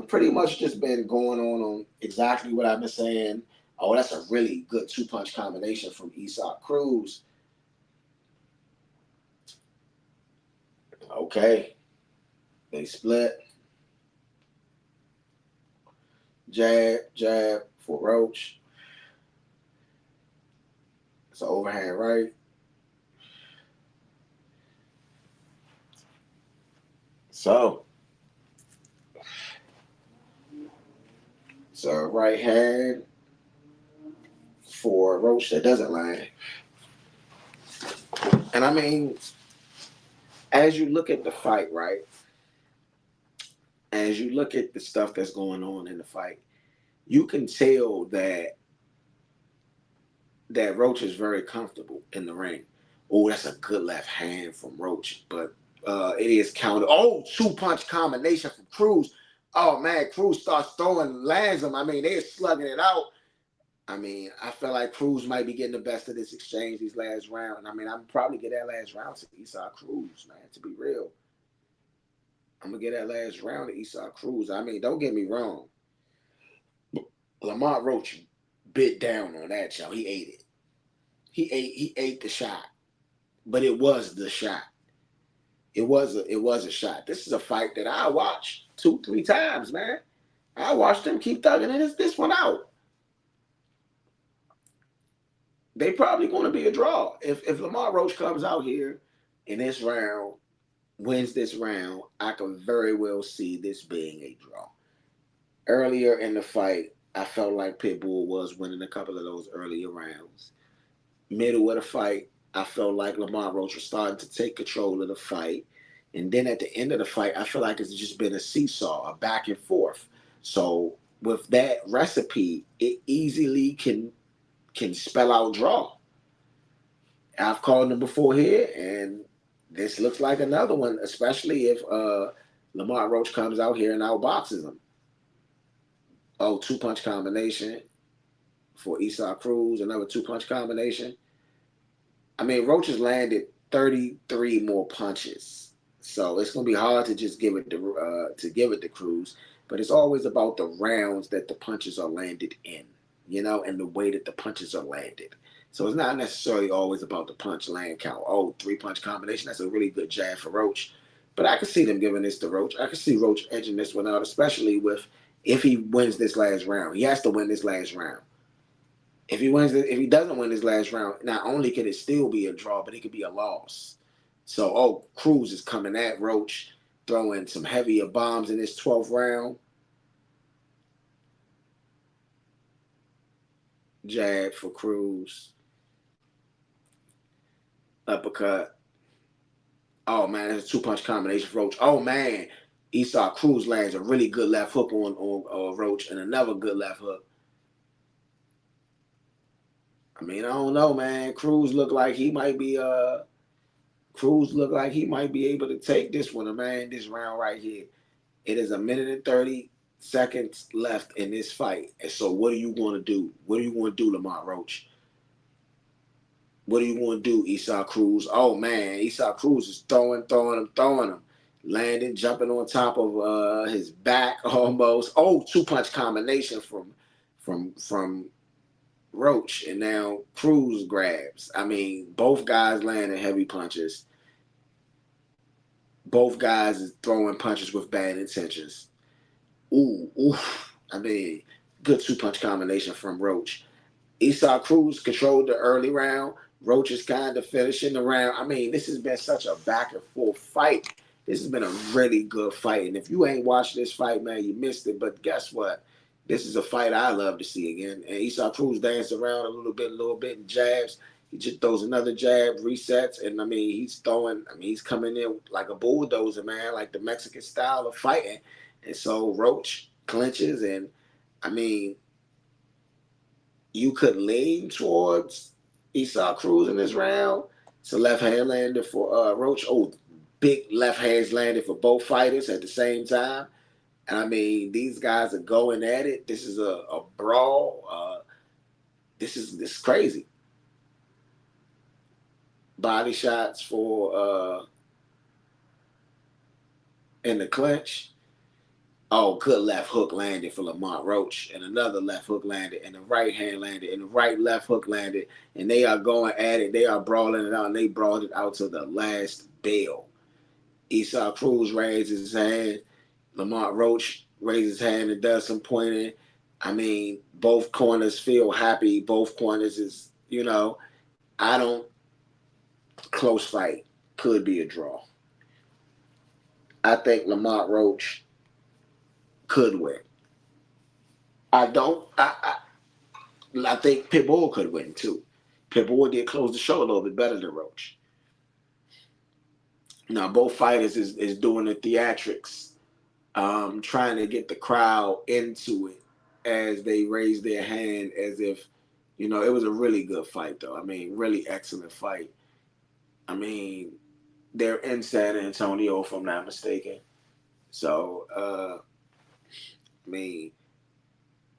S2: Pretty much just been going on exactly what I've been saying. Oh, that's a really good 2-punch combination from Isak Cruz. Okay. They split. Jab, jab for Roach. It's an overhand right. So right hand for Roach that doesn't land. And I mean, as you look at the fight, right? As you look at the stuff that's going on in the fight, you can tell that Roach is very comfortable in the ring. Oh, that's a good left hand from Roach, but it is counted. Oh, 2-punch combination from Cruz. Oh man, Cruz starts throwing, lands them. I mean, they're slugging it out. I mean, I feel like Cruz might be getting the best of this exchange these last round. I mean, I'm probably get that last round to Isak Cruz, man. To be real, I'm gonna get that last round to Isak Cruz. I mean, don't get me wrong. Lamont Roach bit down on that, y'all. He ate it. He ate the shot, but it was the shot. It was a shot. This is a fight that I watched 2-3 times, man. I watched him keep thugging this one out. They probably going to be a draw. If Lamont Roach comes out here in this round, wins this round, I can very well see this being a draw. Earlier in the fight, I felt like Pitbull was winning a couple of those earlier rounds. Middle of the fight, I felt like Lamont Roach was starting to take control of the fight. And then at the end of the fight, I feel like it's just been a seesaw, a back and forth. So with that recipe, it easily can spell out draw. I've called them before here, and this looks like another one, especially if Lamont Roach comes out here and outboxes him. Oh, 2-punch combination for Isak Cruz, another 2-punch combination. I mean, Roach has landed 33 more punches, so it's gonna be hard to just give it to Cruz. But it's always about the rounds that the punches are landed in, and the way that the punches are landed. So it's not necessarily always about the punch land count. Oh, 3-punch combination. That's a really good jab for Roach. But I can see them giving this to Roach. I can see Roach edging this one out, especially if he wins this last round. He has to win this last round. If he doesn't win this last round, not only could it still be a draw, but it could be a loss. So, Cruz is coming at Roach, throwing some heavier bombs in this 12th round. Jab for Cruz. Uppercut. Oh man, that's a 2-punch combination for Roach. Oh man, Isak Cruz lands a really good left hook on Roach and another good left hook. I mean, I don't know, man. Cruz look like he might be able to take this one, man. This round right here. It is 1 minute and 30 seconds left in this fight. And so what are you going to do? What are you going to do, Lamont Roach? What are you going to do, Isak Cruz? Oh, man, Isak Cruz is throwing him. Landing, jumping on top of his back almost. Oh, 2-punch combination from Roach. And now Cruz grabs. I mean, both guys landing heavy punches. Both guys is throwing punches with bad intentions. Ooh. I mean, good 2-punch combination from Roach. Isak Cruz controlled the early round. Roach is kind of finishing the round. I mean, this has been such a back and forth fight. This has been a really good fight. And if you ain't watched this fight, man, you missed it. But guess what? This is a fight I love to see again. And Isak Cruz danced around a little bit, and jabs. He just throws another jab, resets, and I mean, he's coming in like a bulldozer, man, like the Mexican style of fighting. And so Roach clinches, and I mean, you could lean towards Isak Cruz in this round. It's a left hand lander for Roach. Oh, big left hands landed for both fighters at the same time. And I mean, these guys are going at it. This is a brawl. This is crazy. Body shots for in the clinch. Oh, good left hook landed for Lamont Roach, and another left hook landed, and the right hand landed, and the right left hook landed, and they are going at it. They are brawling it out, and they brawled it out to the last bell. Cruz raises his hand. Lamont Roach raises his hand and does some pointing. I mean, both corners feel happy. Both corners is, I don't. Close fight. Could be a draw. I think Lamont Roach could win. I don't. I think Pitbull could win too. Pitbull did close the show a little bit better than Roach. Now both fighters is doing the theatrics, trying to get the crowd into it as they raise their hand, as if, it was a really good fight though. I mean, really excellent fight. I mean, they're in San Antonio, if I'm not mistaken. So, I mean,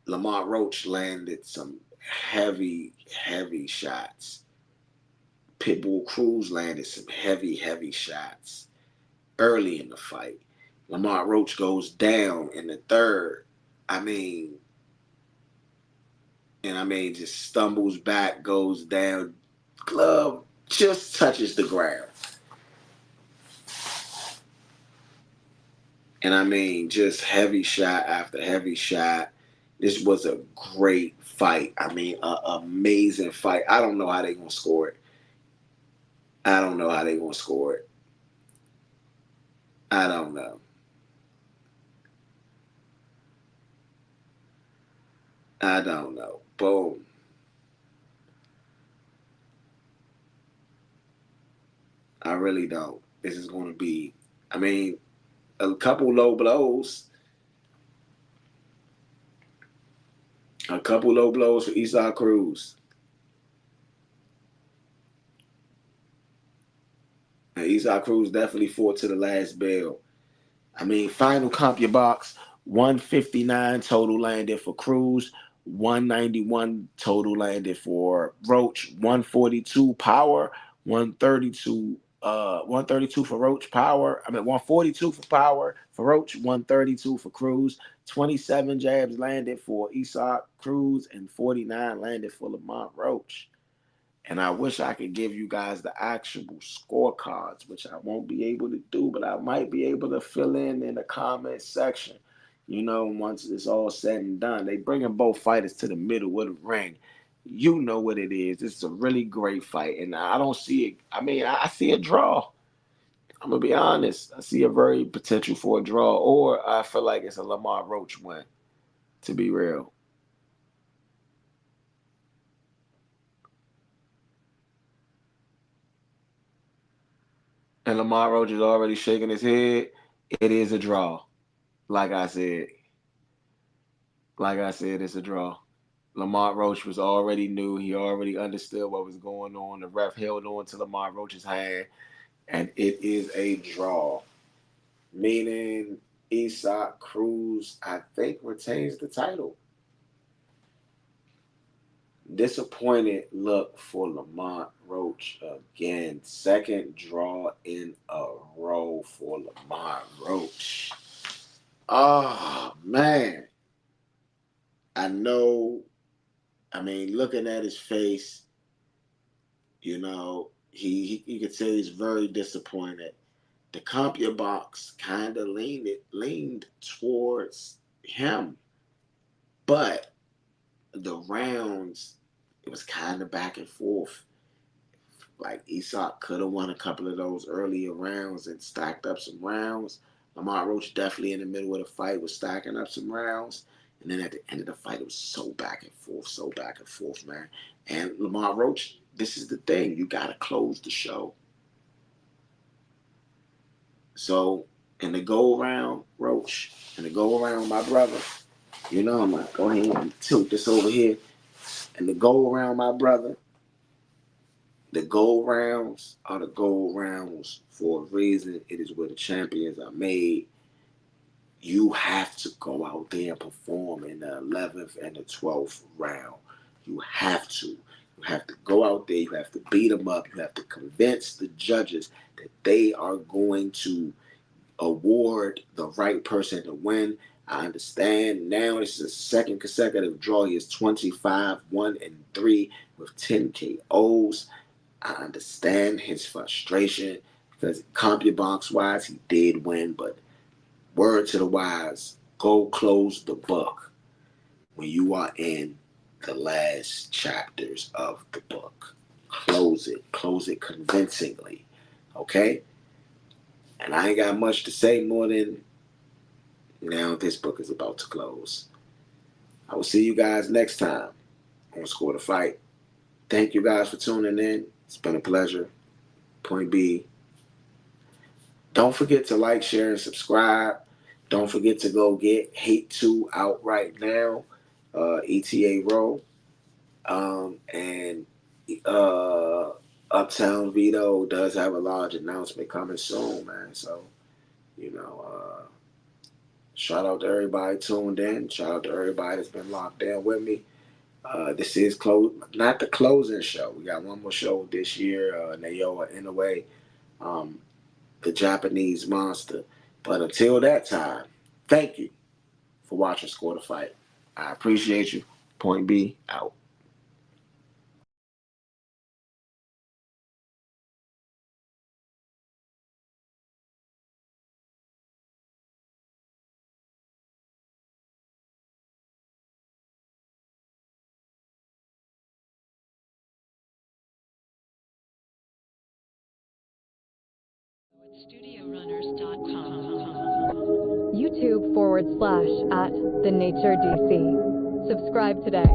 S2: Lamont Roach landed some heavy, heavy shots. Pitbull Cruz landed some heavy, heavy shots early in the fight. Lamont Roach goes down in the third. Just stumbles back, goes down. Glove just touches the ground. And just heavy shot after heavy shot. This was a great fight. An amazing fight. I don't know how they're going to score it. I don't know. Boom. I really don't. This is going to be, a couple low blows. A couple low blows for Cruz. And Cruz definitely fought to the last bell. Final comp your box. 159 total landed for Cruz. 191 total landed for Roach. 142 power. 132 for Roach power. 142 for power for Roach. 132 for Cruz. 27 jabs landed for Cruz, and 49 landed for Lamont Roach. And I wish I could give you guys the actual scorecards, which I won't be able to do, but I might be able to fill in the comment section. Once it's all said and done, they bringing both fighters to the middle of the ring. You know what it is. This is a really great fight, and I don't see it. I see a draw. I'm gonna be honest. I see a very potential for a draw, or I feel like it's a Lamont Roach win. To be real. And Lamont Roach is already shaking his head. It is a draw. Like I said, it's a draw. Lamont Roach was already knew. He already understood what was going on. The ref held on to Lamont Roach's hand, and it is a draw. Meaning Cruz, I think, retains the title. Disappointed look for Lamont Roach again. Second draw in a row for Lamont Roach. Oh, man. I know, looking at his face, he could say he's very disappointed. The compere box kind of leaned towards him. But the rounds, it was kind of back and forth. Like Isak could have won a couple of those earlier rounds and stacked up some rounds. Lamont Roach definitely in the middle of the fight was stacking up some rounds. And then at the end of the fight, it was so back and forth, man. And Lamont Roach, this is the thing. You got to close the show. So, in the go around, Roach, in the go around, my brother, I'm going to go ahead and tilt this over here. And the go around, my brother, The gold rounds are the gold rounds for a reason. It is where the champions are made. You have to go out there and perform in the 11th and the 12th round. You have to. You have to go out there. You have to beat them up. You have to convince the judges that they are going to award the right person to win. I understand now this is a second consecutive draw. He is 25-1-3 with 10 KOs. I understand his frustration because CompuBox wise, he did win, but word to the wise, go close the book when you are in the last chapters of the book. Close it convincingly, okay? And I ain't got much to say more than now this book is about to close. I will see you guys next time on Score the Fight. Thank you guys for tuning in. It's been a pleasure. Point B. Don't forget to like, share, and subscribe. Don't forget to go get Hate 2 out right now. ETA Row. And Uptown Vito does have a large announcement coming soon, man. So, shout out to everybody tuned in. Shout out to everybody that's been locked in with me. This is not the closing show. We got one more show this year. Naoya Inoue, the Japanese monster. But until that time, thank you for watching Score the Fight. I appreciate you. Point B, out.
S1: StudioRunners.com. YouTube/@TheNatureDC. Subscribe today.